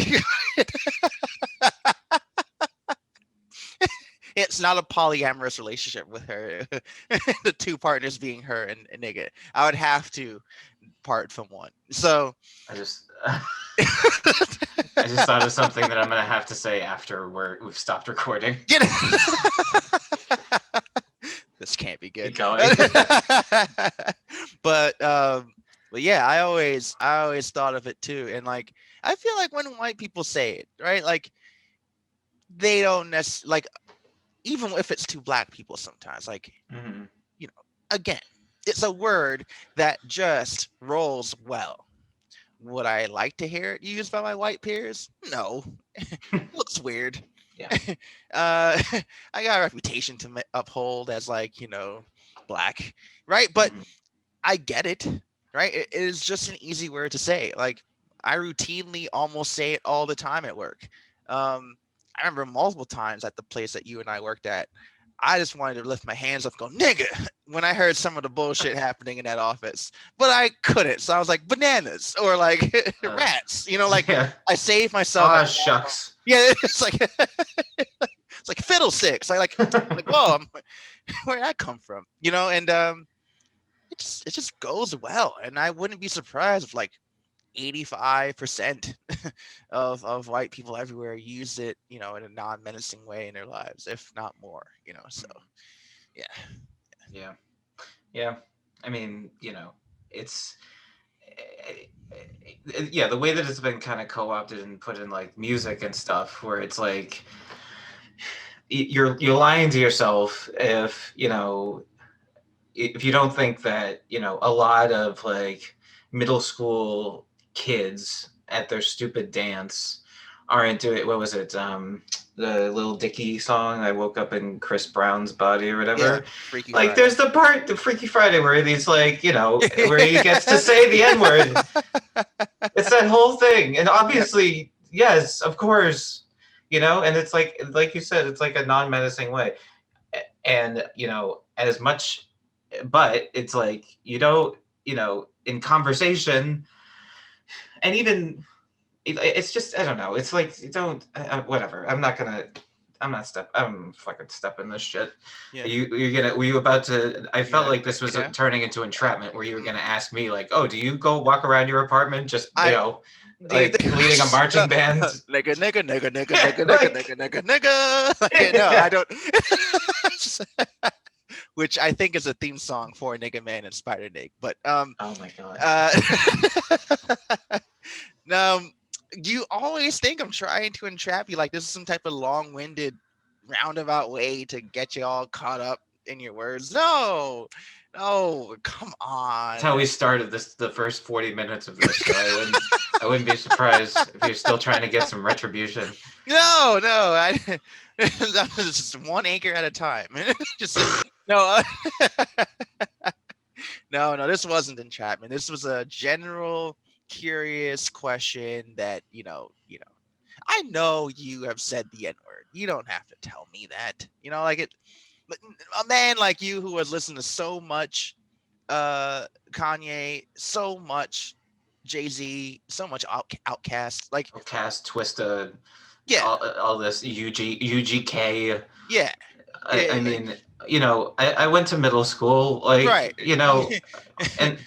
it's not a polyamorous relationship with her. The two partners being her and nigga. I would have to part from one. So I just thought of something that I'm gonna have to say after we've stopped recording. This can't be good. Keep going. But yeah, I always thought of it too. And like I feel like when white people say it, right? Like they don't necessarily like, even if it's to Black people sometimes, like again, it's a word that just rolls well. Would I like to hear it used by my white peers? No. Looks weird. Yeah. I got a reputation to uphold as like, Black, right? But I get it, right? It is just an easy word to say. Like I routinely almost say it all the time at work. I remember multiple times at the place that you and I worked at, I just wanted to lift my hands up and go, nigga, when I heard some of the bullshit happening in that office. But I couldn't. So I was like, bananas or like rats, like yeah. I saved myself. Ah, shucks. Yeah, it's like it's like fiddlesticks. Like whoa, where'd that come from? And it just goes well. And I wouldn't be surprised if like 85% of white people everywhere use it, in a non-menacing way in their lives, if not more, so yeah. I mean, it's yeah, the way that it's been kind of co-opted and put in like music and stuff, where it's like you're lying to yourself if you don't think that a lot of like middle school kids at their stupid dance are into it. What was it? The Lil Dicky song, I Woke Up in Chris Brown's Body or whatever. Yeah, Freaky like Friday. There's the part, the Freaky Friday, where he's like, where he gets to say the N-word. It's that whole thing. And obviously, yes, of course, and it's like you said, it's like a non-menacing way. And, as much, but it's like, in conversation, and even, it's just, I don't know. It's like, whatever. I'm fucking stepping this shit. Yeah. Were you about to, I felt like this was turning into entrapment, where you were going to ask me like, oh, do you go walk around your apartment just, like leading a marching band? Nigga. Like, no, I don't. Which I think is a theme song for Nigga Man and Spider Nick. But oh my god. No, you always think I'm trying to entrap you, like this is some type of long-winded roundabout way to get you all caught up in your words. No, come on. That's how we started the first 40 minutes of this. So I wouldn't be surprised if you're still trying to get some retribution. No, that was just one anchor at a time. Just no. No, this wasn't entrapment. This was a general curious question that I know you have said the N-word. You don't have to tell me that. You know, like a man like you who has listened to so much Kanye, so much Jay-Z, so much Outkast. Like, Cast, Twista, yeah, all this UGK. yeah, yeah, I mean, I went to middle school, right. and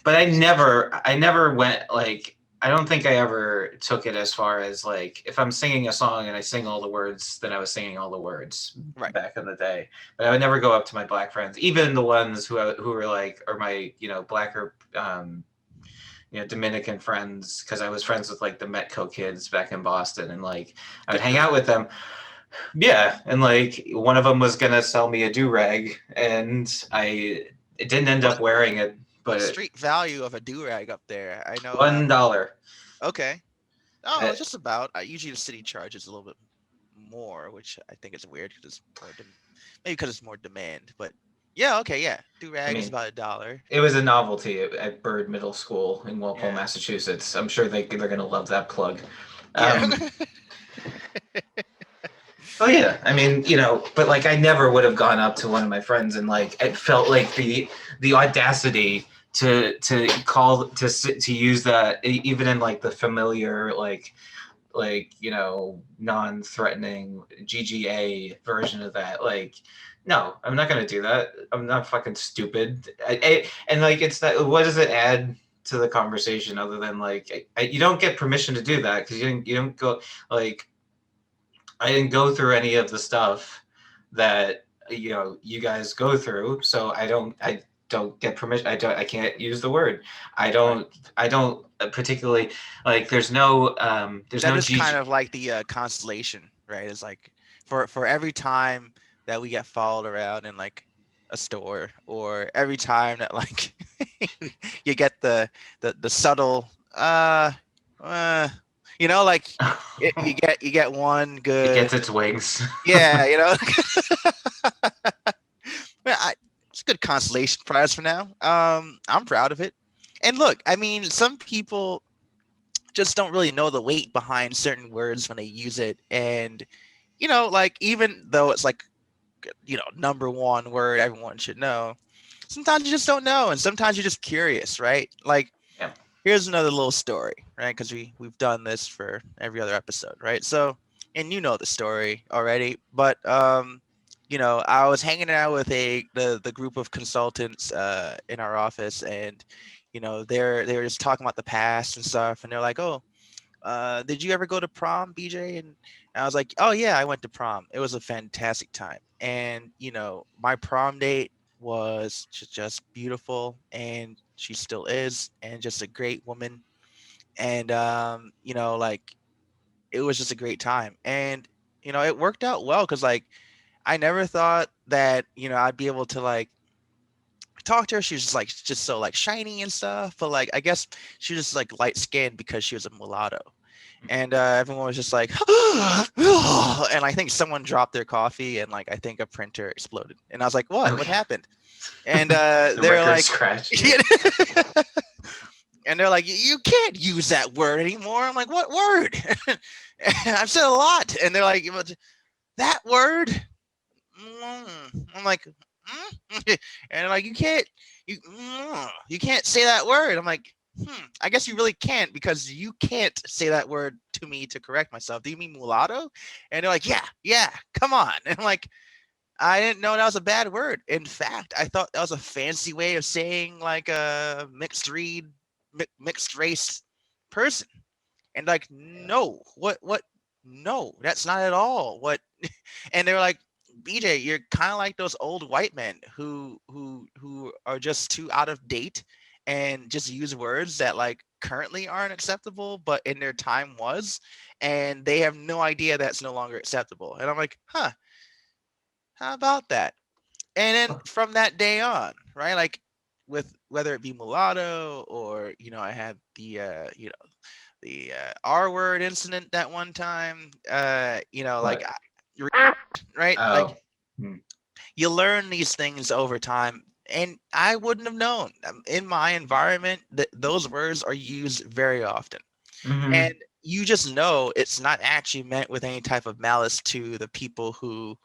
but I never went like. I don't think I ever took it as far as like if I'm singing a song and I sing all the words, then I was singing all the words Right. back in the day. But I would never go up to my black friends, even the ones who were like, or my blacker Dominican friends, because I was friends with like the Metco kids back in Boston, and like I would hang out with them. Yeah, and like one of them was gonna sell me a do rag, and it didn't end up wearing it, What but street value of a do-rag up there? I know. $1. Okay. Oh, Uh, it's just about. Usually the city charges a little bit more, which I think is weird because it's more maybe because it's more demand. But yeah, okay, yeah. Do-rag is mean, about $1. It was a novelty at Bird Middle School in Walpole, Yeah. Massachusetts. I'm sure they're gonna love that plug. Yeah. Oh yeah, I mean, but like I never would have gone up to one of my friends and like it felt like the audacity to use that even in like the familiar non-threatening GGA version of that. Like, no, I'm not gonna do that. I'm not fucking stupid. And like it's that. What does it add to the conversation other than like you don't get permission to do that because you don't go like. I didn't go through any of the stuff that you guys go through, so I don't get permission. I can't use the word. I don't particularly like. There's That no is kind GG. of like the constellation, right? It's like for every time that we get followed around in like a store, or every time that like you get the subtle like you get one It good, gets its wings. yeah, Well, it's a good consolation prize for now. I'm proud of it. And look, I mean, some people just don't really know the weight behind certain words when they use it. And, like, even though it's like, number one word everyone should know, sometimes you just don't know. And sometimes you're just curious, right? Like, Yeah. here's another little story, right? Because we've done this for every other episode, right? So, and you know the story already, but I was hanging out with the group of consultants in our office, and they were just talking about the past and stuff, and they're like, oh, did you ever go to prom, BJ? And I was like, oh yeah, I went to prom. It was a fantastic time, and my prom date was just beautiful, and she still is, and just a great woman, and like it was just a great time, and it worked out well because like I never thought that I'd be able to like talk to her. She was just so like shiny and stuff, but like I guess she was just like light skinned because she was a mulatto, and everyone was just like and I think someone dropped their coffee, and like I think a printer exploded, and I was like, what happened? And The they're record like scratch. and they're like, you can't use that word anymore. I'm like, what word? I've said a lot. And they're like, that word. I'm like, and they're like, you can't say that word. I'm like, I guess you really can't, because you can't say that word to me to correct myself. Do you mean mulatto? And they're like, yeah, come on. And I'm like, I didn't know that was a bad word. In fact, I thought that was a fancy way of saying like a mixed race person. And like, no, what, no, that's not at all what. And they were like, BJ, you're kind of like those old white men who are just too out of date and just use words that like currently aren't acceptable, but in their time was, and they have no idea that's no longer acceptable. And I'm like, how about that? And then from that day on, right, like with whether it be mulatto or I had the R word incident that one time, like right, like Oh. you learn these things over time, and I wouldn't have known. In my environment, those words are used very often. Mhm. And you just know it's not actually meant with any type of malice to the people who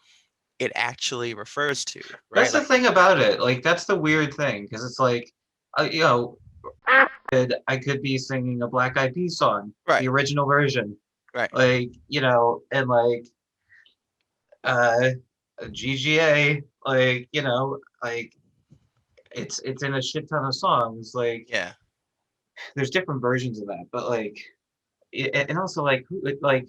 it actually refers to, right? That's the thing about it. Like, that's the weird thing, because it's like, you know, I could be singing a Black Eyed Peas song, Right. the original version, Right. like, you know, and like, uh, GGA, like, you know, like it's in a shit ton of songs. Like, Yeah. there's different versions of that, but like, and also like, like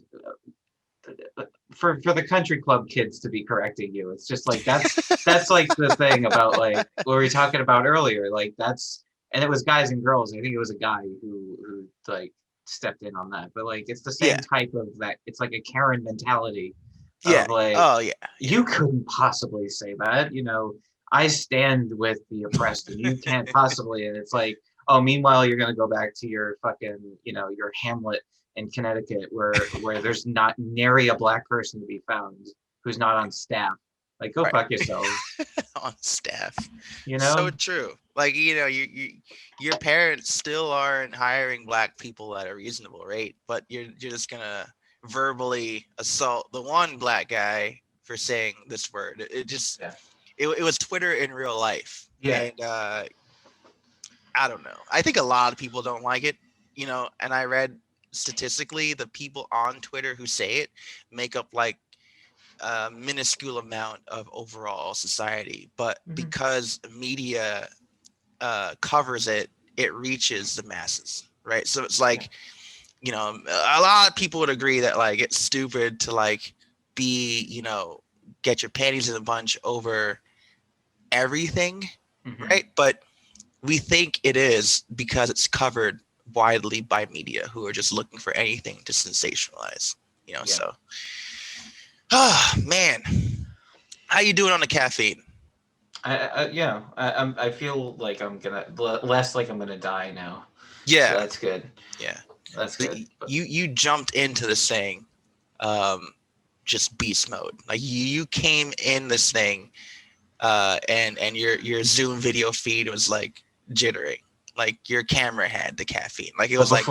for the country club kids to be correcting you, it's just like that's like the thing about like what we were talking about earlier. Like that's, and it was guys and girls. I think it was a guy who like stepped in on that, but like it's the same Yeah. type of that. It's like a Karen mentality Yeah. of like, Oh yeah. you couldn't possibly say that, you know. I stand with the oppressed, and you can't possibly. And it's like, oh, meanwhile, you're gonna go back to your fucking, you know, your Hamlet in Connecticut, where there's not nary a black person to be found who's not on staff. Like, go Right. fuck yourselves, On staff. you So know. true. Like, you know, your parents still aren't hiring black people at a reasonable rate, but you're just gonna verbally assault the one black guy for saying this word. It just Yeah. it was Twitter in real life. Yeah. And I don't know. I think a lot of people don't like it, you know, and I read statistically the people on Twitter who say it make up like a minuscule amount of overall society, but Mhm. because media covers it, it reaches the masses, right? So it's like, you know, a lot of people would agree that like it's stupid to like be, you know, get your panties in a bunch over everything, Mhm. right? But we think it is because it's covered widely by media who are just looking for anything to sensationalize, you know. Yeah. So oh man, how you doing on the caffeine? Yeah, I feel like I'm gonna less like I'm gonna die now. So Yeah, that's good. yeah. That's good. But You jumped into this thing just beast mode. Like you came in this thing and your Zoom video feed was like jittering. Like your camera had the caffeine. Like it was like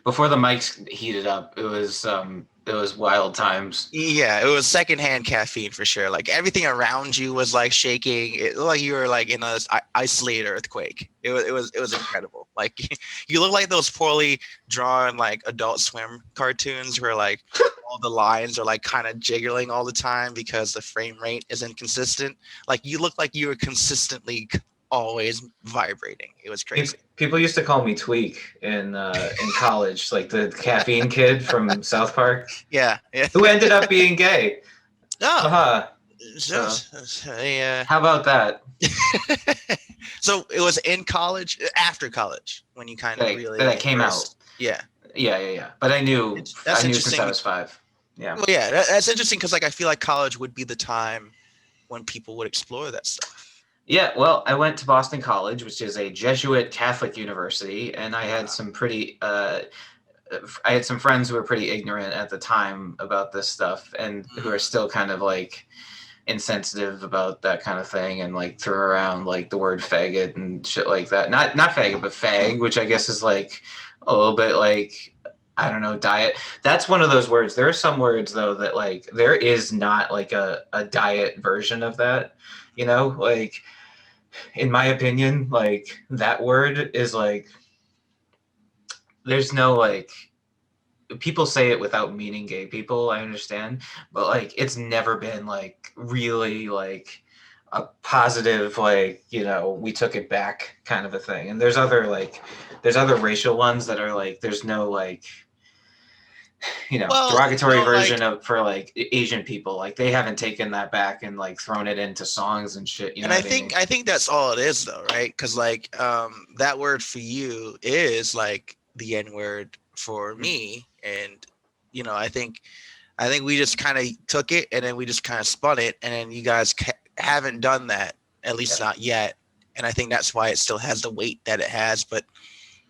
before the mics heated up, it was wild times. yeah, it was secondhand caffeine for sure. Like everything around you was like shaking. It looked like you were like in a isolated earthquake. It was incredible. Like you look like those poorly drawn like Adult Swim cartoons where like all the lines are like kind of jiggling all the time because the frame rate is inconsistent. Like you look like you were consistently always vibrating. It was crazy. People used to call me Tweak in college, like the caffeine kid from South Park, Yeah, yeah. who ended up being gay. Oh, Uh-huh. yeah. How about that? So it was in college, after college, when you kind of really That I came burst. out. Yeah, Yeah. But I knew that's since I interesting. was 5. Yeah. Well, yeah, that's interesting because like I feel like college would be the time when people would explore that stuff. Yeah, well, I went to Boston College, which is a Jesuit Catholic university, and I had some pretty I had some friends who were pretty ignorant at the time about this stuff, and who are still kind of like insensitive about that kind of thing, and like throw around like the word faggot and shit like that. Not faggot, but fag, which I guess is like a little bit like, I don't know, diet. That's one of those words. There are some words though that like there is not like a diet version of that, you know, like in my opinion, like that word is like, there's no like, people say it without meaning gay people, I understand, but like it's never been like really like a positive, like, you know, we took it back kind of a thing. And there's other racial ones that are like, there's no like, you know, Well, derogatory no, like, version of, for like Asian people, like they haven't taken that back and like thrown it into songs and shit, you know and what I mean? I think that's all it is though, right? Because like that word for you is like the N word for me, and you know, I think we just kind of took it and then we just kind of spun it, and then you guys haven't done that, at least Yeah. not yet. And I think that's why it still has the weight that it has. But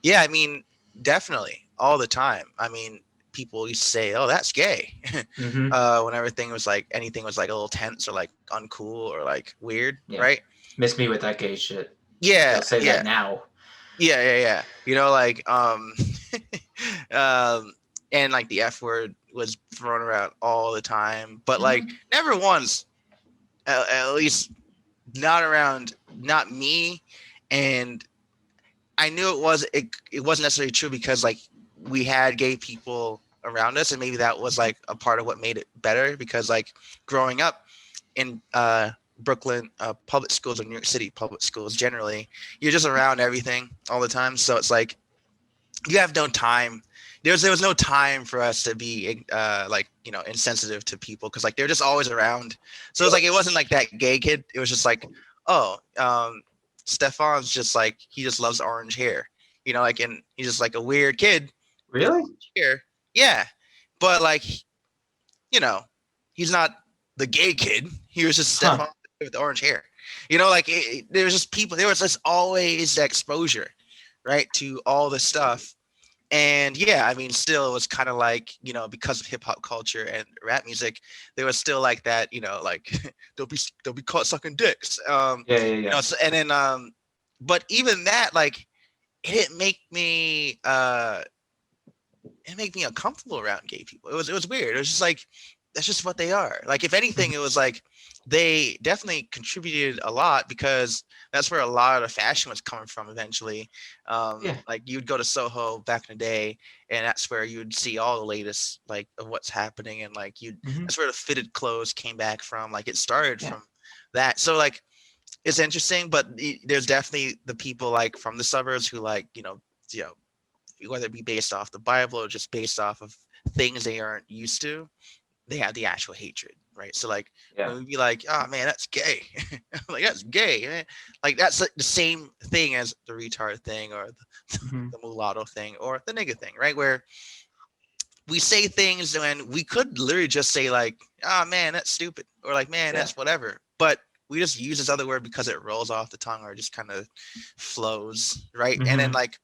yeah, I mean, definitely all the time. I mean, people used to say, "Oh, that's gay," Mm-hmm. when everything was like anything was like a little tense or like uncool or like weird, Yeah. right? Miss me with that gay shit. Yeah, They'll say yeah, that now. yeah. You know, like and like the F word was thrown around all the time, but like Mm-hmm. never once, at least not me, and I knew it wasn't necessarily true because like we had gay people around us, and maybe that was like a part of what made it better because like growing up in Brooklyn public schools or New York City public schools generally, you're just around everything all the time, so it's like you have no time. There was no time for us to be like insensitive to people because like they're just always around. So it's like it wasn't like that gay kid. It was just like, oh, Stefan's just like he just loves orange hair, like, and he's just like a weird kid with Really? orange hair. Yeah, but like you know, he's not the gay kid. He was just Huh. Stefan with orange hair. Like there was just people. There was just always exposure, right, to all the stuff. And yeah, I mean, still it was kind of like, because of hip hop culture and rap music, there was still like that, like don't be caught sucking dicks. Yeah. So, and then but even that, like, it didn't make me uncomfortable around gay people. It was weird. It was just like that's just what they are. Like if anything, it was like they definitely contributed a lot because that's where a lot of fashion was coming from eventually. Yeah. Like you'd go to Soho back in the day, and that's where you'd see all the latest like of what's happening, and like Mhm. that's where the fitted clothes came back from. Like it started Yeah. from that. So like it's interesting, but there's definitely the people like from the suburbs who like whether it be based off the Bible or just based off of things they aren't used to, they have the actual hatred, right? So like Yeah. when we be like, oh man, that's gay, like that's gay, man. Like that's like the same thing as the retard thing or Mhm. the mulatto thing or the nigga thing, right? Where we say things and we could literally just say like, oh man, that's stupid, or like, man, Yeah. that's whatever, but we just use this other word because it rolls off the tongue or just kind of flows, right? And then Mhm. like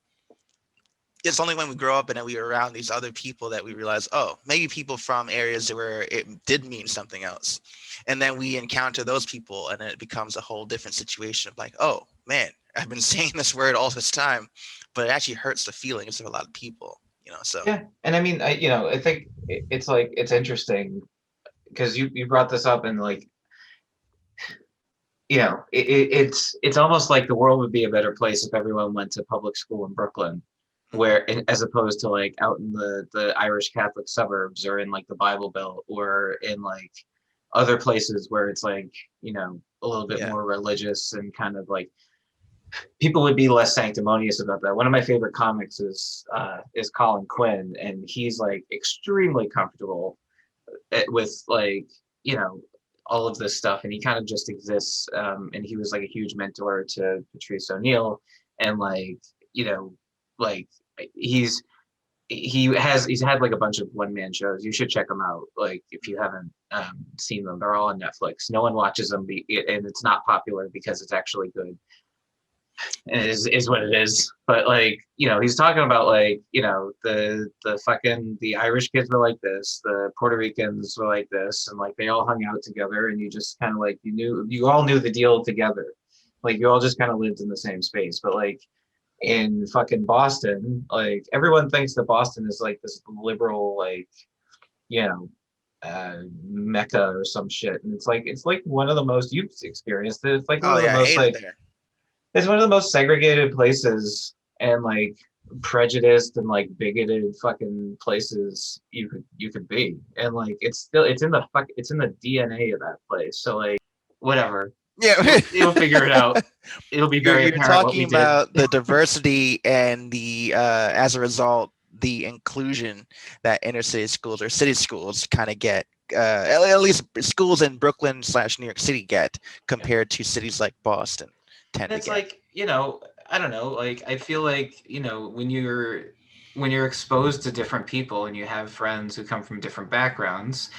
it's only when we grow up and then we were around these other people that we realize, oh, maybe people from areas where it did mean something else. And then we encounter those people and then it becomes a whole different situation of like, oh man, I've been saying this word all this time, but it actually hurts the feelings of a lot of people, so. Yeah. And I mean, I think it's like it's interesting because you brought this up and like it's almost like the world would be a better place if everyone went to public school in Brooklyn, where as opposed to like out in the Irish Catholic suburbs or in like the Bible Belt or in like other places where it's like a little bit Yeah. more religious and kind of like people would be less sanctimonious about that. One of my favorite comics is Colin Quinn, and he's like extremely comfortable with like all of this stuff, and he kind of just exists. And he was like a huge mentor to Patrice O'Neill, and like like he's he's had like a bunch of one man shows. You should check them out. Like if you haven't seen them, they're all on Netflix. No one watches them, and it's not popular because it's actually good. And it is what it is. But like, he's talking about like, the fucking the Irish kids were like this, the Puerto Ricans were like this, and like they all hung out together, and you just kind of like you all knew the deal together. Like you all just kind of lived in the same space. But like in fucking Boston, like everyone thinks that Boston is like this liberal, like, you know, Mecca or some shit. And it's like one of the most you've experienced it. It's like one Oh of the yeah, I most hate it like there. it's one of the most segregated places and like prejudiced and like bigoted fucking places you could be. And like it's in the DNA of that place. So like whatever. Yeah. You'll figure it out. It'll be very You're apparent what talking we did. about the diversity and the as a result the inclusion that inner city schools or city schools kind of get, at least schools in Brooklyn / New York City get compared to cities like Boston tend And to it's get. like, I don't know, like I feel like, when you're exposed to different people and you have friends who come from different backgrounds,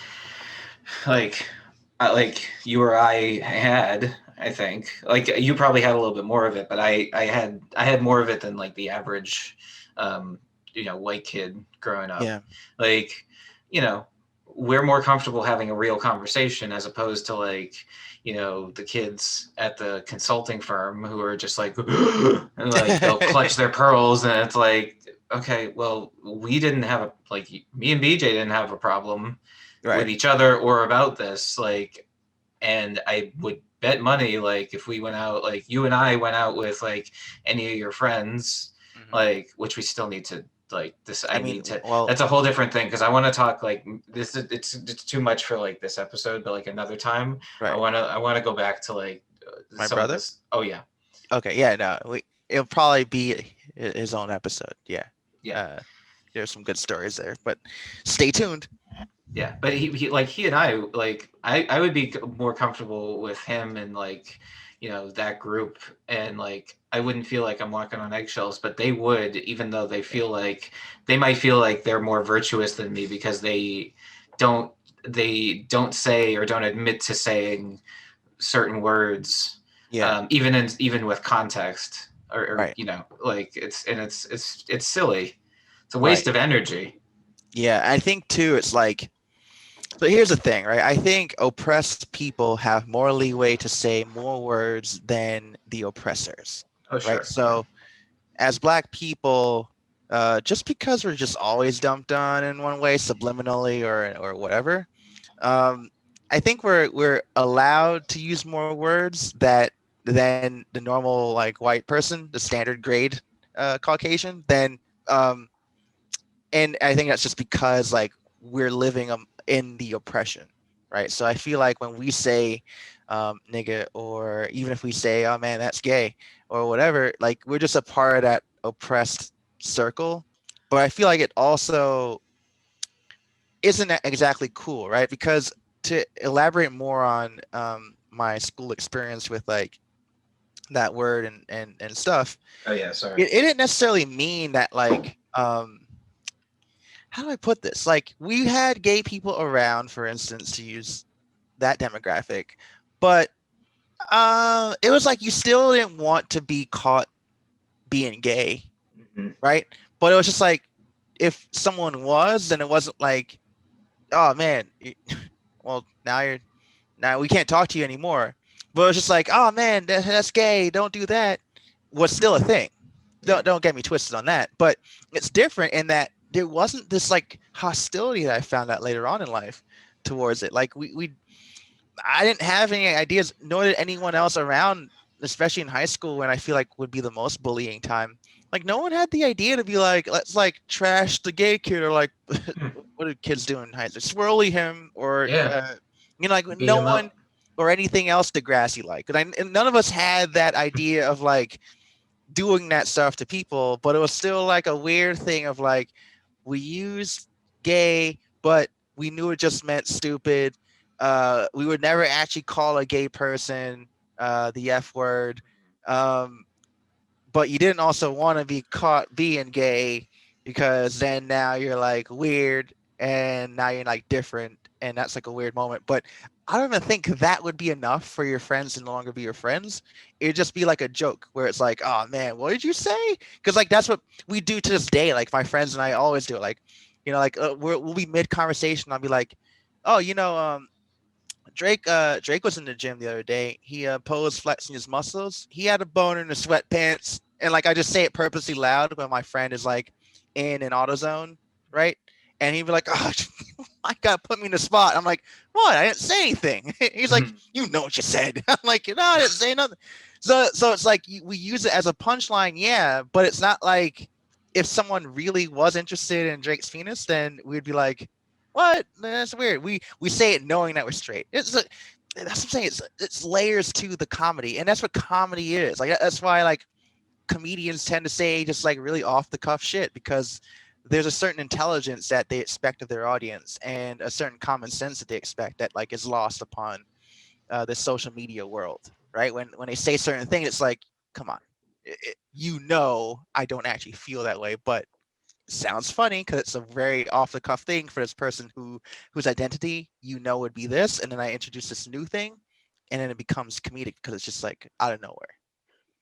like like you or I had, I think. Like you probably had a little bit more of it, but I had more of it than like the average white kid growing up. Yeah. Like, you know, we're more comfortable having a real conversation as opposed to like the kids at the consulting firm who are just like and like they'll clutch their pearls, and it's like okay, well, we didn't have a like me and BJ didn't have a problem with Right. each other or about this, like, and I would bet money like if we went out, like you and I went out with like any of your friends, Mhm. like which we still need to like this. I I mean, need to. well, That's a whole different thing because I want to talk like this. It's too much for like this episode, but like another time, right. I want to go back to like My some of brother? this. Oh yeah, Okay, yeah, no, it'll probably be his own episode. Yeah. yeah. There's some good stories there, but stay tuned. Yeah, but he like he and I like I would be more comfortable with him and like that group, and like I wouldn't feel like I'm walking on eggshells, but they would, even though they might feel like they're more virtuous than me because don't they don't say or don't admit to saying certain words, Yeah, even with context, or right, like it's silly, it's a right. waste of energy. Yeah, I think too, it's like, so here's the thing, right? I think oppressed people have more leeway to say more words than the oppressors, Oh right? sure, yeah. So as Black people, just because we're just always dumped on in one way, subliminally or whatever, um, I think we're allowed to use more words that than the normal like white person, the standard grade Caucasian. Then and I think that's just because like we're living in the oppression, right? So I feel like when we say nigga, or even if we say, oh man, that's gay or whatever, like we're just a part of that oppressed circle. But I feel like it also isn't exactly cool, right? Because to elaborate more on my school experience with like that word and stuff, Oh yeah, sorry. it didn't necessarily mean that like how do I put this? Like we had gay people around, for instance, to use that demographic, but it was like you still didn't want to be caught being gay, Mhm. right? But it was just like if someone was, then it wasn't like, oh man, well now we can't talk to you anymore. But it was just like, oh man, that's gay, don't do that. Was still a thing. Yeah. Don't get me twisted on that, but it's different in that there wasn't this like hostility that I found out later on in life towards it. Like we I didn't have any ideas, nor did anyone else around, especially in high school when I feel like would be the most bullying time. Like no one had the idea to be like, let's like trash the gay kid, or like Hmm. what did kids do in high school? Swirly him, or Yeah. like Beat no him one, up. or anything else Degrassi like. And none of us had that idea of like doing that stuff to people, but it was still like a weird thing of like we used gay, but we knew it just meant stupid. We would never actually call a gay person the F word. Um, but you didn't also want to be caught being gay, because then now you're like weird, and now you're like different, and that's like a weird moment. But I don't even think that would be enough for your friends to no longer be your friends. It'd just be like a joke where it's like, oh man, what did you say? Because like that's what we do to this day. Like my friends and I always do it. Like, like we'll be mid conversation. I'll be like, oh, Drake was in the gym the other day. He posed flexing his muscles. He had a boner in the sweatpants, and like I just say it purposely loud when my friend is like in an auto zone, right? And he'd be like, "Oh, I gotta put me in the spot." I'm like, "What? I didn't say anything." He's like, Mhm. "You know what you said." I'm like, "No, I didn't say nothing." So it's like we use it as a punchline, yeah, but it's not like if someone really was interested in Drake's penis, then we'd be like, what? That's weird. We say it knowing that we're straight. That's what I'm saying. It's layers to the comedy, and that's what comedy is. Like that's why like comedians tend to say just like really off the cuff shit, because there's a certain intelligence that they expect of their audience, and a certain common sense that they expect that like is lost upon the social media world, right? When they say certain things, it's like, come on, I don't actually feel that way, but sounds funny because it's a very off the cuff thing for this person whose identity would be this, and then I introduce this new thing, and then it becomes comedic because it's just like out of nowhere.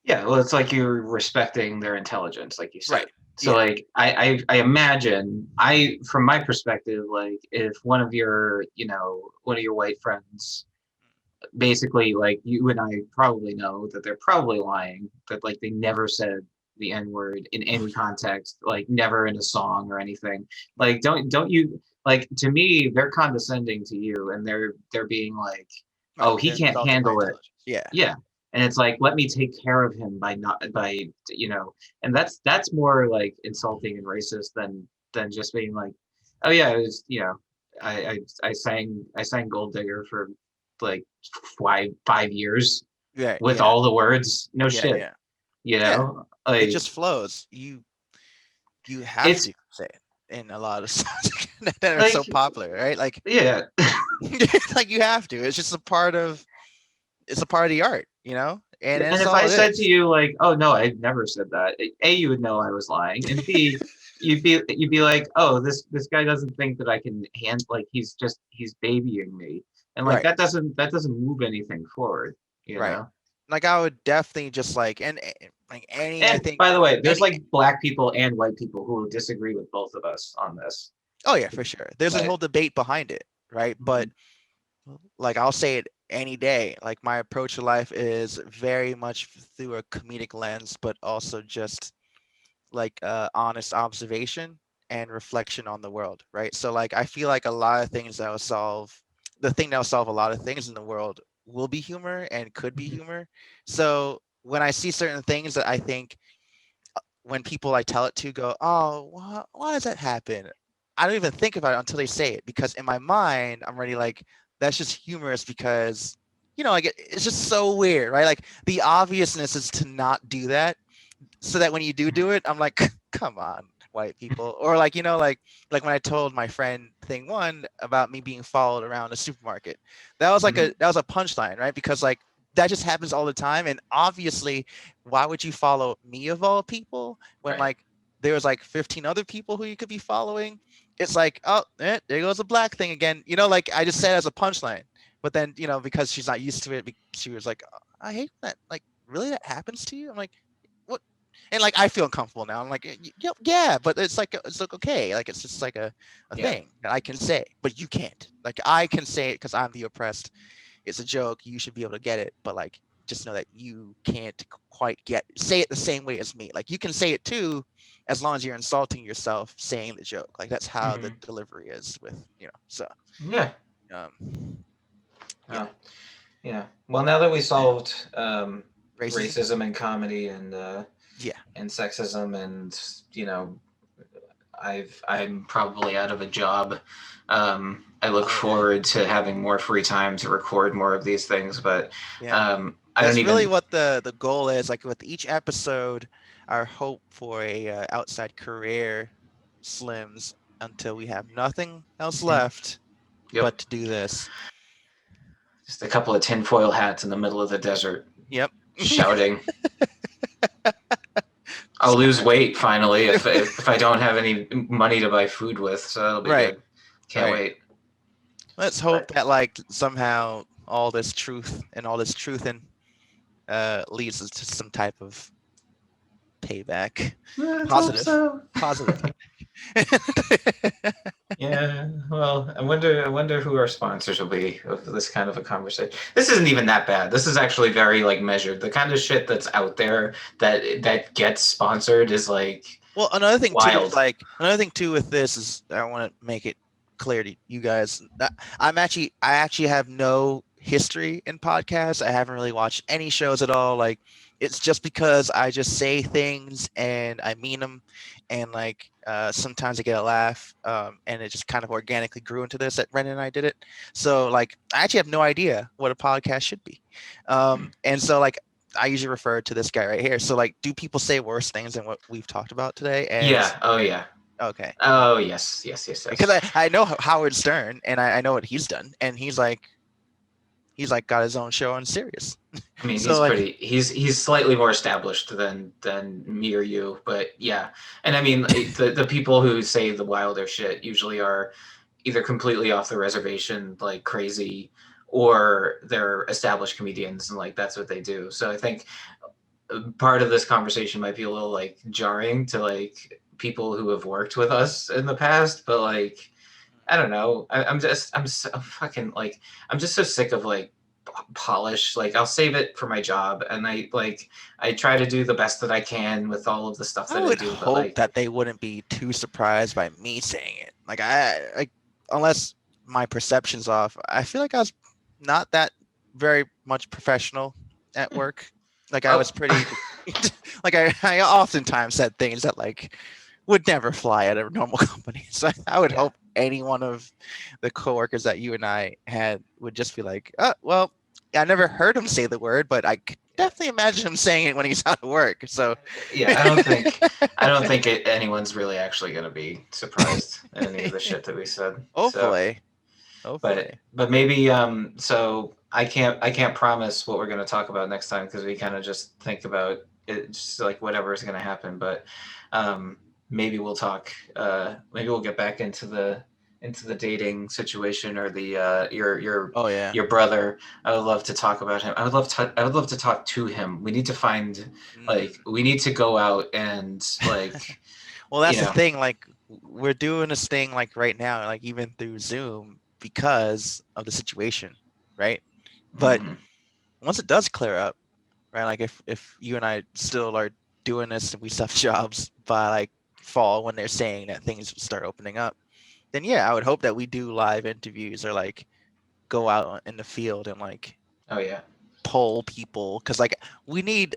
Yeah, well, it's like you're respecting their intelligence, like you said. Right. So, Yeah. like, I imagine, from my perspective, like, if one of your white friends, basically, like, you and I probably know that they're probably lying, that, like, they never said the N-word in any context, like never in a song or anything. Like, don't you like, to me, they're condescending to you, and they're being like, Right. oh, he They're can't insulting my handle it. intelligence. Yeah. Yeah. And it's like, let me take care of him by not by and that's more like insulting and racist than just being like, oh yeah, it was, I sang Gold Digger for like 5 years Yeah. with Yeah. all the words. No Yeah. shit. Yeah. Yeah. It Like, just flows. You have it's to say it in a lot of songs that are so like, popular, right? Like, yeah. like you have to. It's just a part of. It's a part of the art, and And that's if all I it said to is. you like, "Oh no, I never said that," A, you would know I was lying, and B, you'd be like, "Oh, this guy doesn't think that I can like he's babying me," and like Right. that doesn't move anything forward, you Right. know. Like I would definitely just like like I And think by the way, there's any like black people and white people who will disagree with both of us on this. oh yeah, for sure. There's a But whole debate behind it, right? But like I'll say it any day. Like my approach to life is very much through a comedic lens, but also just like honest observation and reflection on the world, right? So like I feel like a lot of things that will solve the thing that will solve a lot of things in the world will be humor and could be humor. So when I see certain things that I think when people I tell it to go, oh, why does that happen? I don't even think about it until they say it because in my mind I'm already like that's just humorous because like it's just so weird, right? Like the obviousness is to not do that so that when you do it, I'm like, come on, white people. Or like, like when I told my friend thing one about me being followed around a supermarket, that was like that was a punchline, right? Because like that just happens all the time. And obviously, why would you follow me of all people when right. like there's like 15 other people who you could be following? It's like, oh, there goes a black thing again. Like I just said as a punchline. But then, because she's not used to it, she was like, "Oh, I hate that. Like, really, that happens to you?" I'm like, what? And like I feel uncomfortable now. I'm like, yeah, but it's like okay, like it's just like a Yeah. thing that I can say, but you can't. Like I can say it because I'm the oppressed. It's a joke. You should be able to get it, but like just know that you can't quite say it the same way as me. Like you can say it too, as long as you're insulting yourself saying the joke. Like that's how the delivery is with So Yeah. um, yeah, Oh, yeah. Well, now that we solved racism. racism and comedy and Yeah, sexism, and I'm probably out of a job. I look oh yeah, forward to having more free time to record more of these things, but yeah. I don't That's really even. what the goal is. Like with each episode, our hope for a outside career slims until we have nothing else left Yep, but to do this. just a couple of tinfoil hats in the middle of the desert, Yep. shouting. I'll lose weight finally if I don't have any money to buy food with, so that'll be Right. good. Can't Right. wait. Let's hope But that like somehow all this truth leads us to some type of payback. let's hope Positive. so. Positive payback. Yeah, well, I wonder who our sponsors will be of this kind of a conversation. This isn't even that bad. This is actually very like measured. The kind of shit that's out there that gets sponsored is like Well, another thing too is wild. like another thing too with this is I want to make it clear to you guys that I actually have no history in podcasts. I haven't really watched any shows at all. Like it's just because I just say things and I mean them, and like sometimes I get a laugh, and it just kind of organically grew into this. That Ren and I did it, so like I actually have no idea what a podcast should be, and so like I usually refer to this guy right here. So like, do people say worse things than what we've talked about today? And Yeah. Oh yeah. okay, Oh yes. Yes. Yes. because Yes. I know Howard Stern and I know what he's done, and he's like got his own show on Sirius. I mean, So like, he's slightly more established than me or you, but yeah. And I mean, the people who say the wilder shit usually are either completely off the reservation, like crazy, or they're established comedians and like that's what they do. So I think part of this conversation might be a little like jarring to like people who have worked with us in the past, but like I don't know. I'm just so fucking like I'm just so sick of like polish. Like I'll save it for my job, and I try to do the best that I can with all of the stuff I that I would do. But hope like, that they wouldn't be too surprised by me saying it. Like unless my perception's off, I feel like I was not that very much professional at work. Like I was pretty, like I oftentimes said things that like would never fly at a normal company. So I would Yeah. hope any one of the coworkers that you and I had would just be like, oh, well, I never heard him say the word, but I could definitely imagine him saying it when he's out of work. So yeah, I don't think anyone's really actually going to be surprised at any of the shit that we said. So, hopefully, hopefully. but maybe so I can't promise what we're going to talk about next time because we kind of just think about it, just like whatever is going to happen. But maybe we'll talk. Maybe we'll get back into the dating situation or the Oh yeah. your brother. I would love to talk about him. I would love to talk to him. We need to find we need to go out and like Well, that's you the know. thing. Like we're doing this thing like right now, like even through Zoom because of the situation, right? But Mhm. once it does clear up, right? Like if you and I still are doing this and we still have jobs by like fall when they're saying that things will start opening up, then yeah, I would hope that we do live interviews or like go out in the field and like Oh yeah. poll people because like we need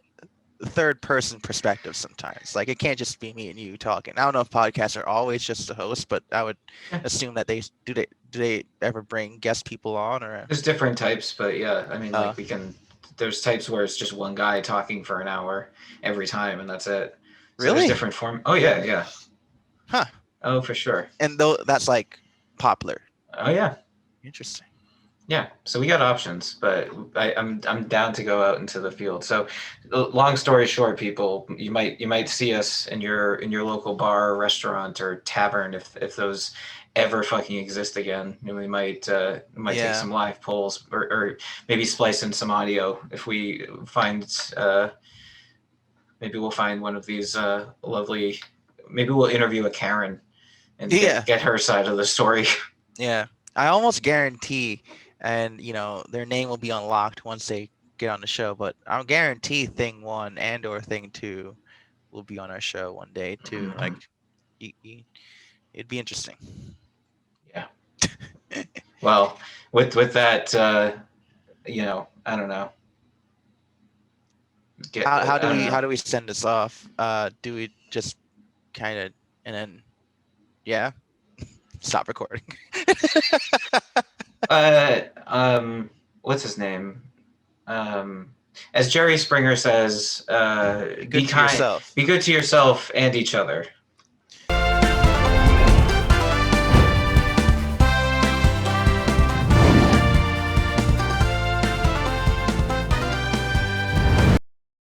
third person perspective sometimes. Like it can't just be me and you talking. I don't know if podcasts are always just the host, but I would Yeah. assume that they do they ever bring guest people on or There's different types, but yeah, I mean, like we can. There's types where it's just one guy talking for an hour every time, and that's it. So there's really? different form. Oh yeah, yeah. Huh. Oh for sure. And though that's like popular. Oh yeah, Interesting. yeah. So we got options, but I'm down to go out into the field. So, long story short, people, you might see us in your local bar, or restaurant, or tavern if those ever fucking exist again. And we might take Yeah. some live polls or maybe splice in some audio if we find maybe we'll find one of these lovely. Maybe we'll interview a Karen and Yeah. get her side of the story. Yeah. I almost guarantee, and you know, their name will be unlocked once they get on the show, but I'll guarantee thing one and or thing two will be on our show one day too. Like it'd be interesting. Yeah. Well, with that, I don't know. How do I don't we know. send this off? Do we just kind of and then yeah, stop recording? Uh, what's his name? As Jerry Springer says, Be good to yourself. be good to yourself and each other.